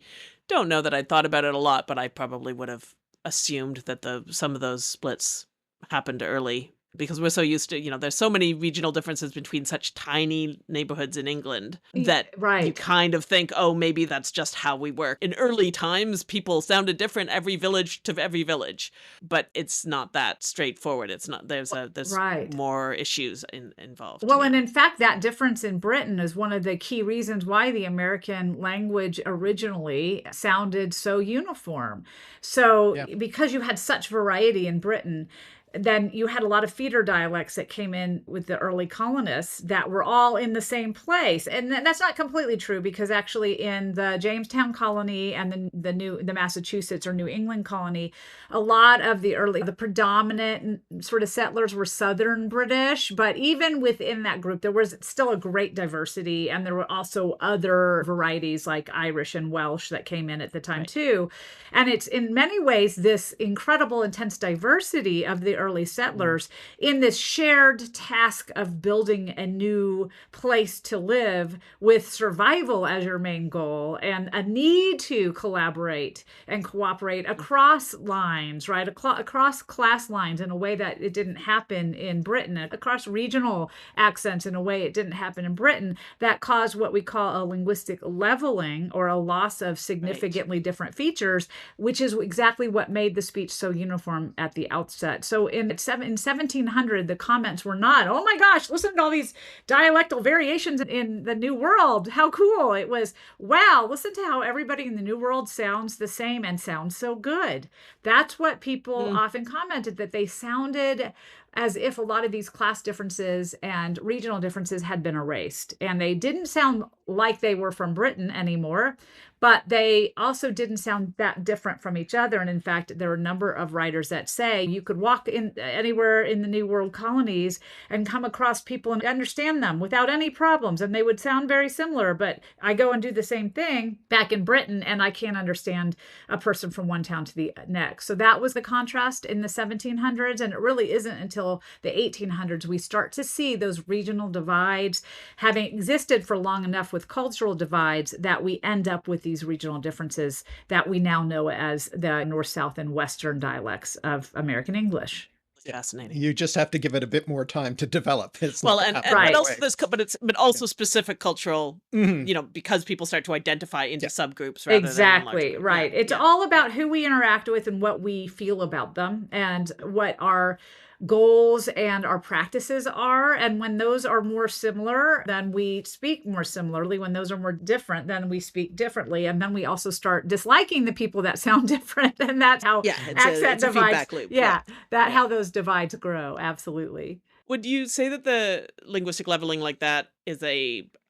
don't know that I'd thought about it a lot, but I probably would have assumed that some of those splits happened early because we're so used to, there's so many regional differences between such tiny neighborhoods in England that you Right. kind of think, oh, maybe that's just how we work. In early times, people sounded different every village to every village, but it's not that straightforward. It's not, there's Right. more issues involved. Well, yeah. and in fact, that difference in Britain is one of the key reasons why the American language originally sounded so uniform. So, Yeah. because you had such variety in Britain, then you had a lot of feeder dialects that came in with the early colonists that were all in the same place. And that's not completely true, because actually in the Jamestown colony and the Massachusetts or New England colony, a lot of the predominant sort of settlers were Southern British, but even within that group, there was still a great diversity. And there were also other varieties like Irish and Welsh that came in at the time too. And it's in many ways this incredible, intense diversity of the early settlers in this shared task of building a new place to live with survival as your main goal, and a need to collaborate and cooperate across lines, right? Across class lines in a way that it didn't happen in Britain, across regional accents in a way it didn't happen in Britain, that caused what we call a linguistic leveling, or a loss of significantly different features, which is exactly what made the speech so uniform at the outset. So in 1700, the comments were not, oh my gosh, listen to all these dialectal variations in the New World. How cool. It was, wow, listen to how everybody in the New World sounds the same and sounds so good. That's what people often commented, that they sounded as if a lot of these class differences and regional differences had been erased. And they didn't sound like they were from Britain anymore, but they also didn't sound that different from each other. And in fact, there are a number of writers that say you could walk in anywhere in the New World colonies and come across people and understand them without any problems. And they would sound very similar, but I go and do the same thing back in Britain, and I can't understand a person from one town to the next. So that was the contrast in the 1700s. And it really isn't until the 1800s we start to see those regional divides having existed for long enough with cultural divides that we end up with these regional differences that we now know as the North, South, and Western dialects of American English. Fascinating. You just have to give it a bit more time to develop. It's Well, not and, happen and right but also away. this, but also specific cultural, because people start to identify into subgroups rather than Exactly, large right. groups. It's all about who we interact with and what we feel about them, and what our goals and our practices are. And when those are more similar, then we speak more similarly. When those are more different, then we speak differently. And then we also start disliking the people that sound different. And that's how accent it's a divides. feedback loop. How those divides grow. Absolutely. Would you say that the linguistic leveling like that is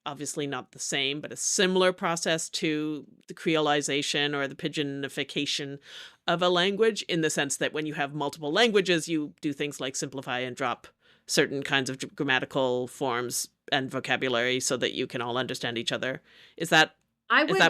obviously not the same, but a similar process to the creolization or the pidginification of a language, in the sense that when you have multiple languages, you do things like simplify and drop certain kinds of grammatical forms and vocabulary so that you can all understand each other? Is that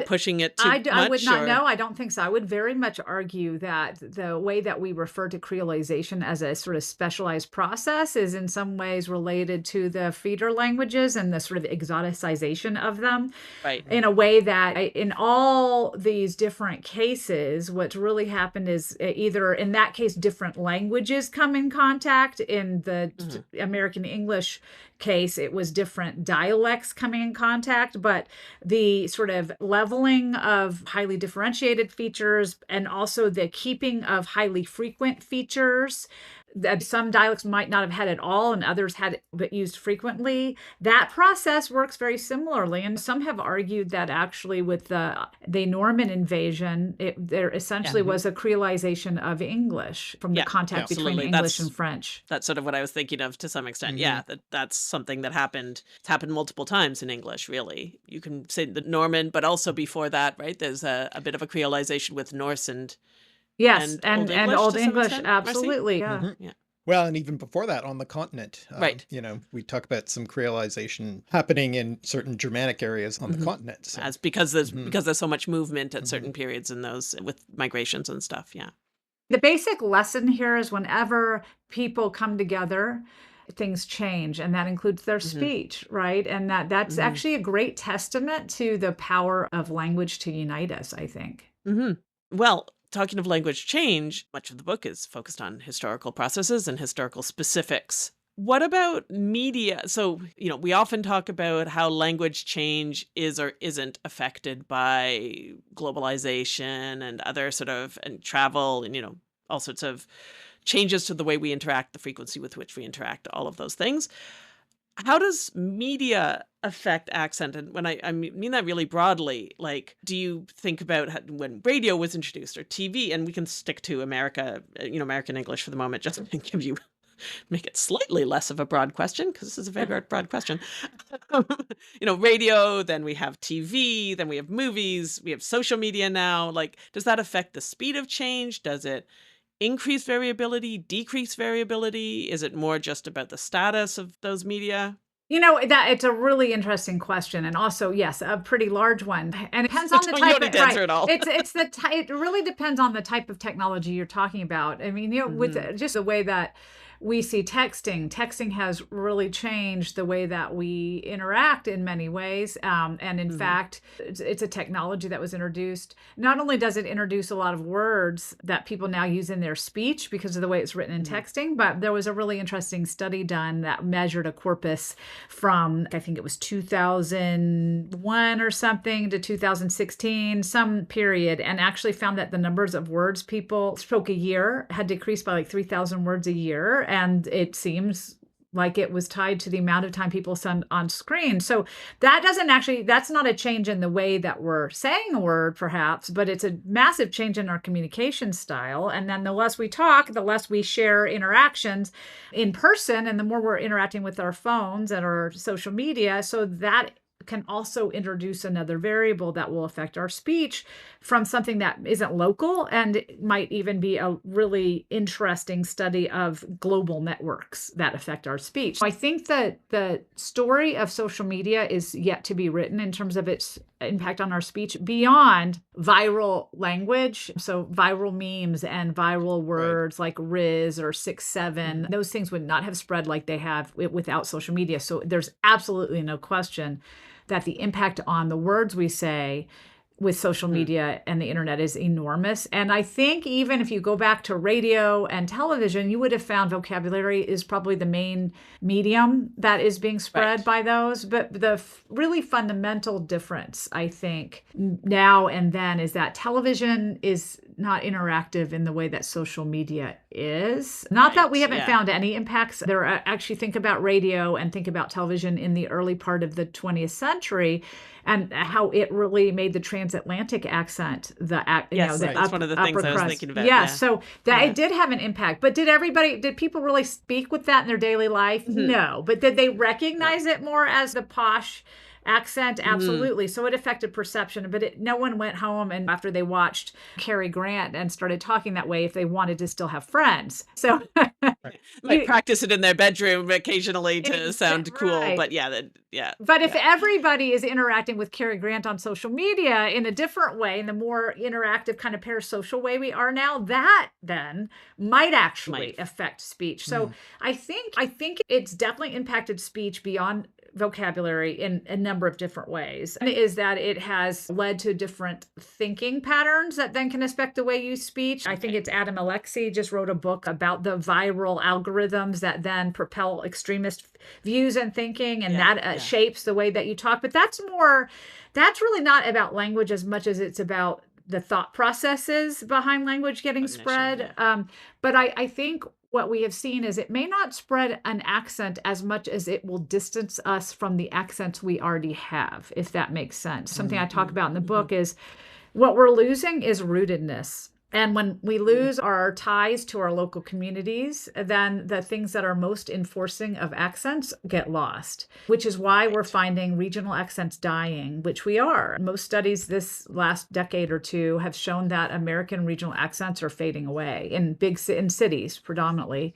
pushing it too much? I would not know. I don't think so. I would very much argue that the way that we refer to creolization as a sort of specialized process is in some ways related to the feeder languages and the sort of exoticization of them. Right. In a way that in all these different cases, what's really happened is either in that case, different languages come in contact. In the American English case, it was different dialects coming in contact, but the sort of leveling of highly differentiated features and also the keeping of highly frequent features that some dialects might not have had at all and others had but used frequently, that process works very similarly. And some have argued that actually with the Norman invasion, there essentially was a creolization of English from the contact between English and French. That's sort of what I was thinking of to some extent. Yeah, that's something that happened. It's happened multiple times in English, really. You can say the Norman, but also before that, right? There's a bit of a creolization with Norse and and Old English, absolutely. Yeah. Well, and even before that on the continent, right. We talk about some creolization happening in certain Germanic areas on the continent. So. Because there's so much movement at certain periods in those with migrations and stuff. Yeah. The basic lesson here is whenever people come together, things change, and that includes their speech, right? And that's actually a great testament to the power of language to unite us, I think. Well, Talking of language change, much of the book is focused on historical processes and historical specifics. What about media? So, we often talk about how language change is or isn't affected by globalization and other and travel and, all sorts of changes to the way we interact, the frequency with which we interact, all of those things. How does media affect accent? And when I mean that really broadly, like, do you think about when radio was introduced or TV? And we can stick to America, American English for the moment, just to make it slightly less of a broad question, because this is a very broad question. Radio, then we have TV, then we have movies, we have social media now. Like, does that affect the speed of change? Does it increase variability, decrease variability? Is it more just about the status of those media? That it's a really interesting question, and also, yes, a pretty large one. And it depends on the You type don't of need to answer it all. It really depends on the type of technology you're talking about. I mean, with just the way that we see texting. Texting has really changed the way that we interact in many ways. And in fact, it's a technology that was introduced. Not only does it introduce a lot of words that people now use in their speech because of the way it's written in texting, but there was a really interesting study done that measured a corpus from, I think it was 2001 or something to 2016, some period, and actually found that the numbers of words people spoke a year had decreased by like 3,000 words a year. And it seems like it was tied to the amount of time people spend on screen. So that's not a change in the way that we're saying a word, perhaps, but it's a massive change in our communication style. And then the less we talk, the less we share interactions in person, and the more we're interacting with our phones and our social media. So that can also introduce another variable that will affect our speech from something that isn't local, and it might even be a really interesting study of global networks that affect our speech. I think that the story of social media is yet to be written in terms of its impact on our speech beyond viral language. So viral memes and viral words like Riz or 6'7", those things would not have spread like they have without social media. So there's absolutely no question that the impact on the words we say with social media and the internet is enormous. And I think even if you go back to radio and television, you would have found vocabulary is probably the main medium that is being spread by those. But the really fundamental difference, I think, now and then is that television is not interactive in the way that social media is. Not that we haven't found any impacts. There are, actually, think about radio and think about television in the early part of the 20th century and how it really made the transatlantic accent, that's one of the things I was thinking about. So that it did have an impact. But did people really speak with that in their daily life? No. But did they recognize it more as the posh accent? Absolutely. So it affected perception, but no one went home and after they watched Cary Grant and started talking that way if they wanted to still have friends. So like practice it in their bedroom occasionally to sound cool. But But if everybody is interacting with Cary Grant on social media in a different way, in the more interactive kind of parasocial way we are now, that then might actually affect speech. So I think it's definitely impacted speech beyond vocabulary in a number of different ways. One is that it has led to different thinking patterns that then can affect the way you speak. I think it's Adam Alexey just wrote a book about the viral algorithms that then propel extremist views and thinking, and that shapes the way that you talk. But that's really not about language as much as it's about the thought processes behind language getting spread. But I think what we have seen is it may not spread an accent as much as it will distance us from the accents we already have, if that makes sense. Something I talk about in the book is what we're losing is rootedness. And when we lose our ties to our local communities, then the things that are most enforcing of accents get lost, which is why we're finding regional accents dying, which we are. Most studies this last decade or two have shown that American regional accents are fading away in cities predominantly.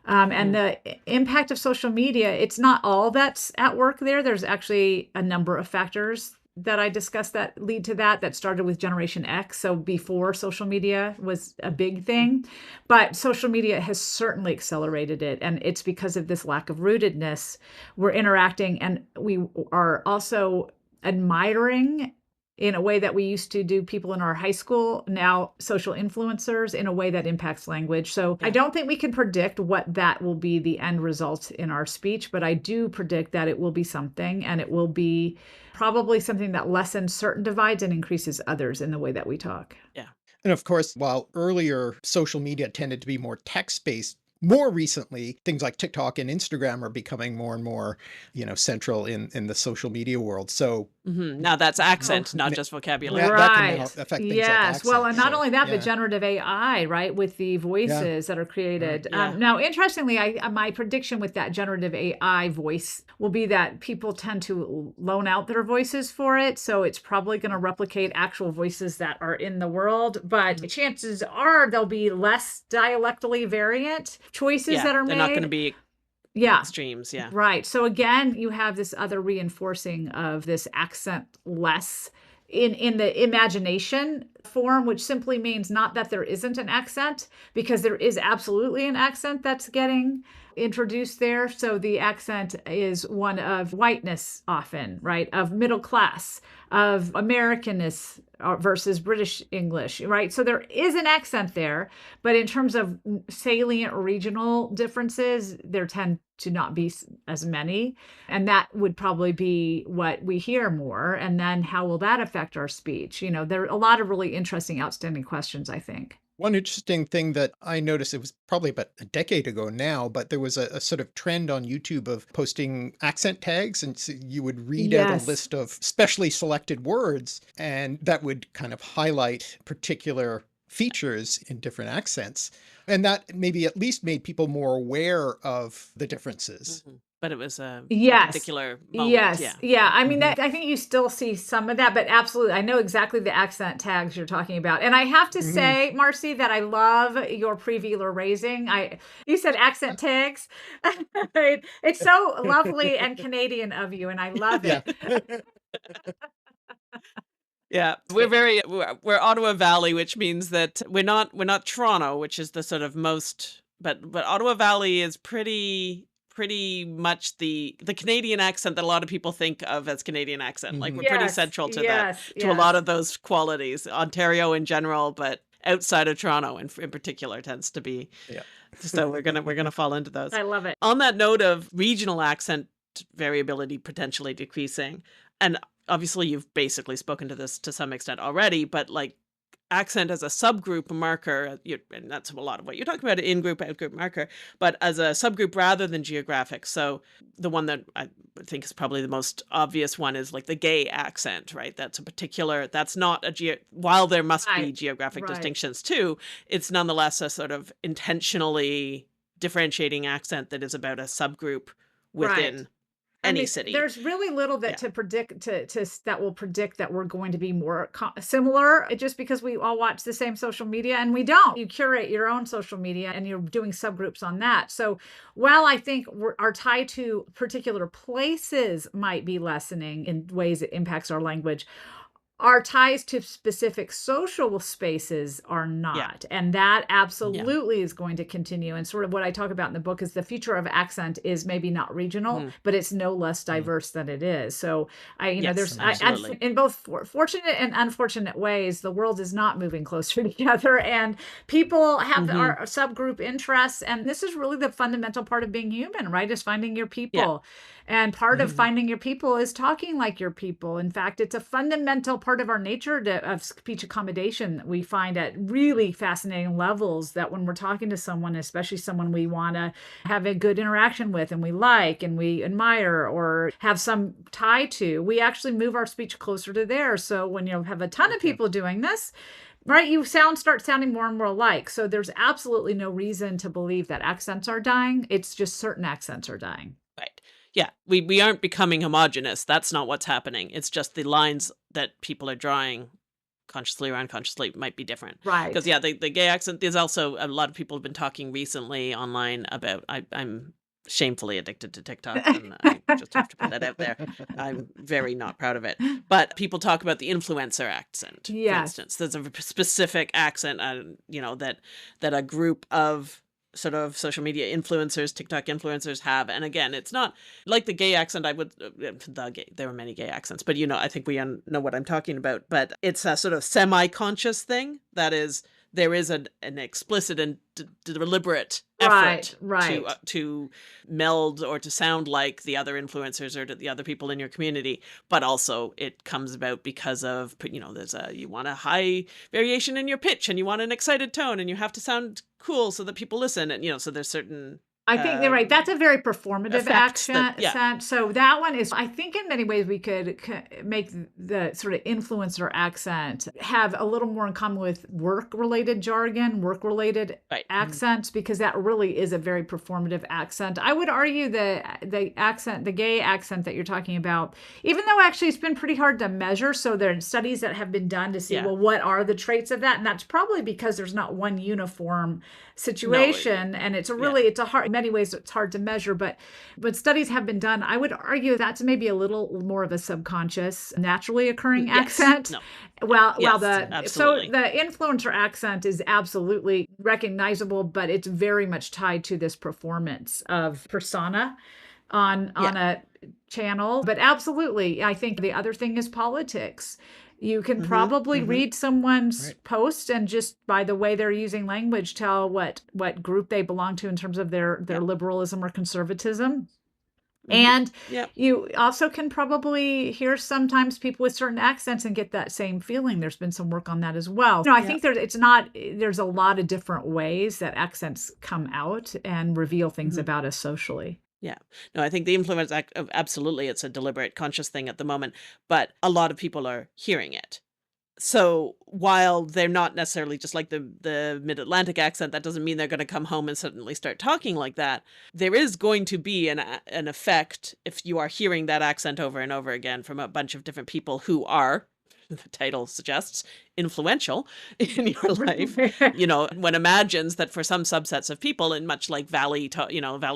And the impact of social media, it's not all that's at work there. There's actually a number of factors that I discussed that lead to that started with Generation X. So before social media was a big thing, but social media has certainly accelerated it. And it's because of this lack of rootedness. We're interacting and we are also admiring in a way that we used to do people in our high school, now social influencers, in a way that impacts language. So I don't think we can predict what that will be the end result in our speech, but I do predict that it will be something, and it will be probably something that lessens certain divides and increases others in the way that we talk. Yeah. And of course, while earlier social media tended to be more text-based, more recently, things like TikTok and Instagram are becoming more and more, central in the social media world. So Now that's accent, not just vocabulary. that can now Right. affect things like Yes. Well, accent. and not So, only that, but yeah, generative AI, right, with the voices that are created. Yeah. Now, interestingly, my prediction with that generative AI voice will be that people tend to loan out their voices for it. So it's probably going to replicate actual voices that are in the world. But chances are there'll be less dialectally variant choices that are They're made. not going to be Yeah. extremes. Yeah. Right. So again, you have this other reinforcing of this accent less in the imagination form, which simply means not that there isn't an accent, because there is absolutely an accent that's getting introduced there. So the accent is one of whiteness often, right? Of middle class, of Americanness versus British English, right? So there is an accent there, but in terms of salient regional differences, there tend to not be as many. And that would probably be what we hear more. And then how will that affect our speech? There are a lot of really interesting, outstanding questions, I think. one interesting thing that I noticed, it was probably about a decade ago now, but there was a sort of trend on YouTube of posting accent tags, and so you would read out a Yes. list of specially selected words, and that would kind of highlight particular features in different accents. And that maybe at least made people more aware of the differences. But it was a Yes. particular moment. Yes. Yeah. Yeah. I mean, I think you still see some of that, but absolutely. I know exactly the accent tags you're talking about. And I have to say, Marcy, that I love your prevelar raising. You said accent tags. It's so lovely and Canadian of you, and I love Yeah. it. Yeah, we're Ottawa Valley, which means that we're not Toronto, which is the sort of most, but Ottawa Valley is pretty much the Canadian accent that a lot of people think of as Canadian accent. Like we're pretty Yes, central to yes, to a lot yes. of those qualities. Ontario in general, but outside of Toronto in particular tends to be. Yeah. So we're gonna fall into those. I love it. On that note of regional accent variability potentially decreasing, and obviously you've basically spoken to this to some extent already, but like accent as a subgroup marker, and that's a lot of what you're talking about, in-group, out-group marker, but as a subgroup rather than geographic. So the one that I think is probably the most obvious one is like the gay accent, right? That's a particular, that's not while there must be Right, geographic right. distinctions too, it's nonetheless a sort of intentionally differentiating accent that is about a subgroup within Right. any city. There's really little that Yeah. to predict that will predict that we're going to be more similar, just because we all watch the same social media, and we don't. You curate your own social media and you're doing subgroups on that. So while I think our tie to particular places might be lessening in ways that impacts our language, our ties to specific social spaces are not. And that absolutely is going to continue. And sort of what I talk about in the book is the future of accent is maybe not regional, but it's no less diverse than it is. So Yes, absolutely. in both fortunate and unfortunate ways, the world is not moving closer together, and people have our subgroup interests. And this is really the fundamental part of being human, right? Is finding your people. And part of finding your people is talking like your people. In fact, it's a fundamental part of our nature of speech accommodation that we find at really fascinating levels, that when we're talking to someone, especially someone we want to have a good interaction with and we like and we admire or have some tie to, we actually move our speech closer to theirs. So when you have a ton of people doing this, right, you start sounding more and more alike. So there's absolutely no reason to believe that accents are dying. It's just certain accents are dying. Right. Yeah, we aren't becoming homogenous. That's not what's happening. It's just the lines that people are drawing consciously or unconsciously might be different. Right. Because, yeah, the gay accent, there's also a lot of people have been talking recently online about, I'm shamefully addicted to TikTok, and I just have to put that out there. I'm very not proud of it. But people talk about the influencer accent, for Yes. instance. There's a specific accent, that a group of sort of social media influencers, TikTok influencers have. And again, it's not like the gay accent. There were many gay accents, but I think we know what I'm talking about. But it's a sort of semi-conscious thing that is, there is an explicit and deliberate effort Right. to meld or to sound like the other influencers or to the other people in your community, but also it comes about because of you want a high variation in your pitch and you want an excited tone and you have to sound cool so that people listen, and so there's certain I think they're right. That's a very performative effects accent. So that one is, I think in many ways we could make the sort of influencer accent have a little more in common with work-related jargon, work-related accents, because that really is a very performative accent. I would argue the accent, the gay accent that you're talking about, even though actually it's been pretty hard to measure. So there are studies that have been done to see, well, what are the traits of that? And that's probably because there's not one uniform situation. And it's a hard, in many ways it's hard to measure, but studies have been done. I would argue that's maybe a little more of a subconscious, naturally occurring accent. No. So the influencer accent is absolutely recognizable, but it's very much tied to this performance of persona on a channel. But absolutely, I think the other thing is politics. You can probably read someone's post and just by the way they're using language tell what group they belong to in terms of their liberalism or conservatism. And you also can probably hear sometimes people with certain accents and get that same feeling. There's been some work on that as well. I think there's a lot of different ways that accents come out and reveal things about us socially. Yeah. No, I think the influence, absolutely, it's a deliberate, conscious thing at the moment, but a lot of people are hearing it. So while they're not necessarily just like the Mid-Atlantic accent, that doesn't mean they're going to come home and suddenly start talking like that. There is going to be an effect if you are hearing that accent over and over again from a bunch of different people who are, the title suggests, influential in your life. One imagines that for some subsets of people, and much like Valley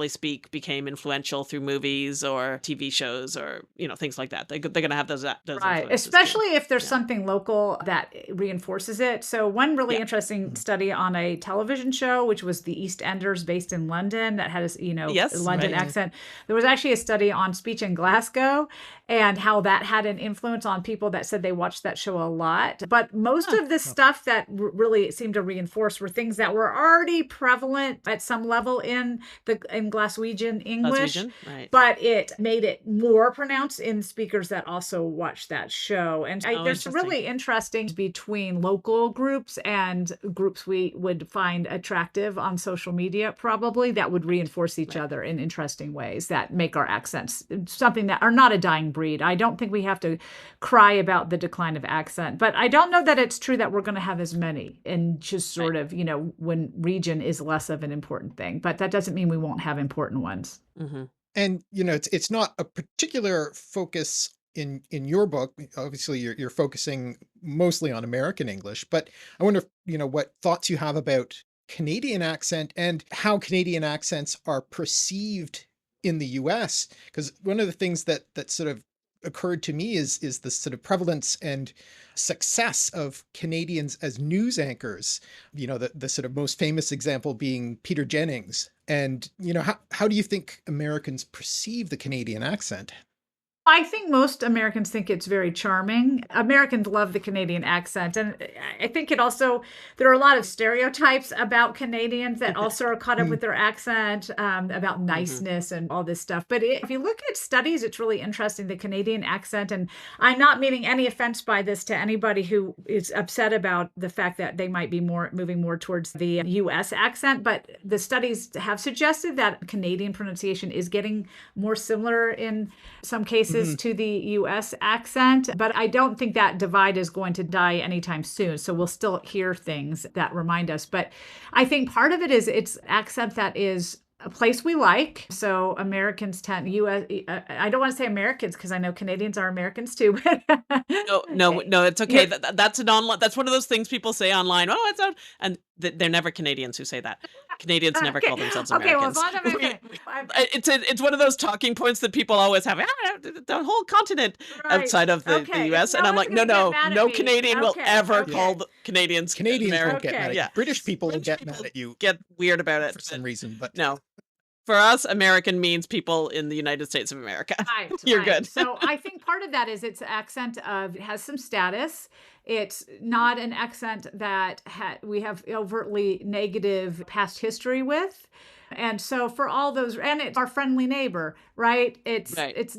speak became influential through movies or TV shows or things like that. They're going to have those right, especially if there's something local that reinforces it. So one really interesting study on a television show, which was the EastEnders, based in London, that had a London accent. There was actually a study on speech in Glasgow and how that had an influence on people that said they watched that show a lot. But most of the stuff that really seemed to reinforce were things that were already prevalent at some level in Glaswegian English, but it made it more pronounced in speakers that also watched that show. And there's really interesting between local groups and groups we would find attractive on social media, probably, that would reinforce each other in interesting ways that make our accents something that are not a dying breed. I don't think we have to cry about the decline of accent, but I don't know that it's true that we're going to have as many, and just sort of, when region is less of an important thing, but that doesn't mean we won't have important ones. And, it's not a particular focus in your book. Obviously you're focusing mostly on American English, but I wonder if, what thoughts you have about Canadian accent and how Canadian accents are perceived in the US. Because one of the things that sort of occurred to me is the sort of prevalence and success of Canadians as news anchors, the sort of most famous example being Peter Jennings. And, how do you think Americans perceive the Canadian accent? I think most Americans think it's very charming. Americans love the Canadian accent. And I think there are a lot of stereotypes about Canadians that also are caught up with their accent, about niceness and all this stuff. But if you look at studies, it's really interesting, the Canadian accent. And I'm not meaning any offense by this to anybody who is upset about the fact that they might be moving more towards the US accent. But the studies have suggested that Canadian pronunciation is getting more similar in some cases to the US accent, but I don't think that divide is going to die anytime soon. So we'll still hear things that remind us. But I think part of it is it's accent that is a place we like. So Americans tend, I don't want to say Americans because I know Canadians are Americans too. No, it's okay. That's one of those things people say online. Oh, it's out, and they're never Canadians who say that. Canadians never call themselves Okay, well, Americans. as long as It's one of those talking points that people always have. The whole continent Right. outside of the Okay. U.S. No And I'm one's like, no, gonna get mad at no me. Canadian will Okay, ever okay. call the Canadians Canadians American. won't get mad at you. Yeah. British people will British get people mad at you Get weird about it. for some reason, but No. For us, American means people in the United States of America. Right, You're right. good. So I think part of that is its accent it has some status. It's not an accent that we have overtly negative past history with. And so for all those, and it's our friendly neighbor, right? Right. There's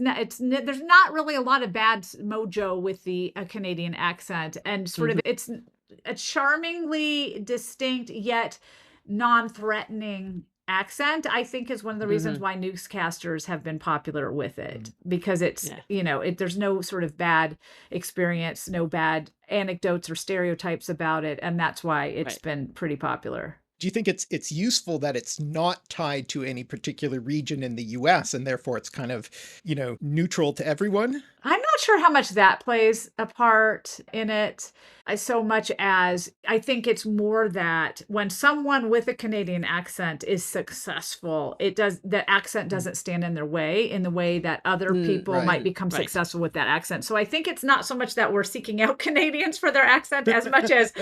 not really a lot of bad mojo with the Canadian accent, and sort of it's a charmingly distinct yet non-threatening accent, I think, is one of the reasons why newscasters have been popular with it, because it's, there's no sort of bad experience, no bad anecdotes or stereotypes about it. And that's why it's been pretty popular. do you think it's useful that it's not tied to any particular region in the US and therefore it's kind of, neutral to everyone? I'm not sure how much that plays a part in it, so much as I think it's more that when someone with a Canadian accent is successful, that accent doesn't stand in their way in the way that other people might become successful with that accent. So I think it's not so much that we're seeking out Canadians for their accent as much as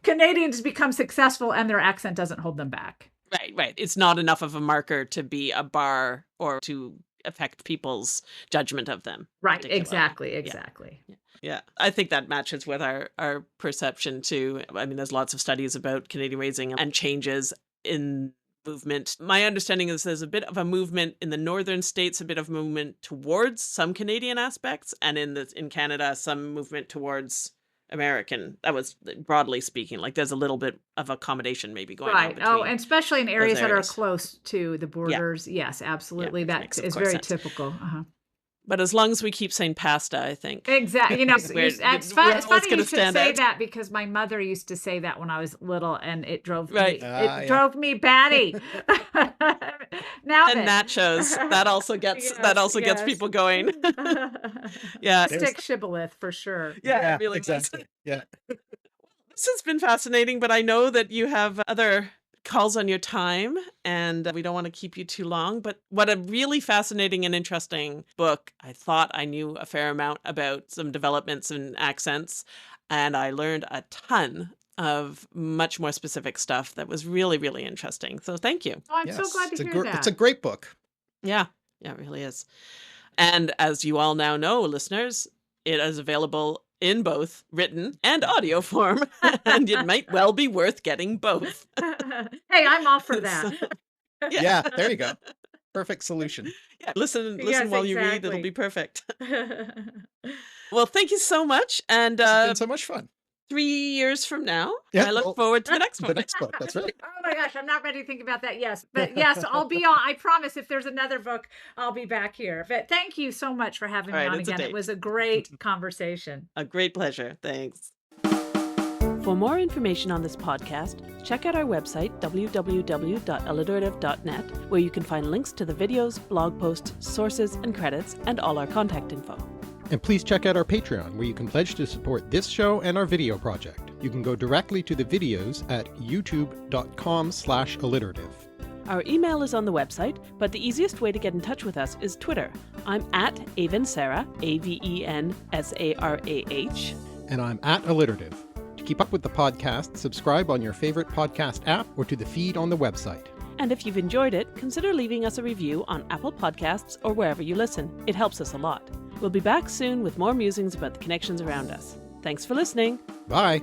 Canadians become successful and their accent doesn't hold them back. Right. It's not enough of a marker to be a bar or to affect people's judgment of them. Right. particularly. Exactly. Yeah, I think that matches with our perception too. I mean, there's lots of studies about Canadian raising and changes in movement. My understanding is there's a bit of a movement in the northern states, a bit of movement towards some Canadian aspects, and in Canada, some movement towards American. That was broadly speaking, like there's a little bit of accommodation maybe going on Right. between And especially in areas that are areas. close to the borders. Yes, absolutely. which That makes, of is course, very sense. typical. But as long as we keep saying pasta, I think. Exactly. It's We're it's always funny gonna you should stand say out. that, because my mother used to say that when I was little, and it drove Right. me Yeah. drove me batty. Now And then. nachos. That also gets Yes. people going. Yeah. Stick shibboleth for sure. Yeah, it really does. exactly. Yeah. This has been fascinating, but I know that you have other calls on your time and we don't want to keep you too long. But what a really fascinating and interesting book. I thought I knew a fair amount about some developments and accents, and I learned a ton of much more specific stuff that was really, really interesting. So thank you. Oh, I'm so Yes. glad to It's hear that. It's a great book. Yeah, it really is. And as you all now know, listeners, it is available in both written and audio form, and it might well be worth getting both. Hey, I'm all for that. Yeah, there you go. Perfect solution. Yeah, listen Yes, while you read, it'll exactly. be perfect. Well, thank you so much. And It's been so much fun. 3 years from now, Yeah, I look well, forward to the next The one. next book, that's right. Oh my gosh, I'm not ready to think about that. Yes, but yes, I'll be on. I promise, if there's another book, I'll be back here. But thank you so much for having All me right, on it's a again. It date. was a great conversation. A great pleasure. Thanks. For more information on this podcast, check out our website, www.alliterative.net, where you can find links to the videos, blog posts, sources, and credits, and all our contact info. And please check out our Patreon, where you can pledge to support this show and our video project. You can go directly to the videos at youtube.com/alliterative. Our email is on the website, but the easiest way to get in touch with us is Twitter. I'm at Avensarah, AVENSARAH. And I'm at alliterative. To keep up with the podcast, subscribe on your favorite podcast app or to the feed on the website. And if you've enjoyed it, consider leaving us a review on Apple Podcasts or wherever you listen. It helps us a lot. We'll be back soon with more musings about the connections around us. Thanks for listening. Bye!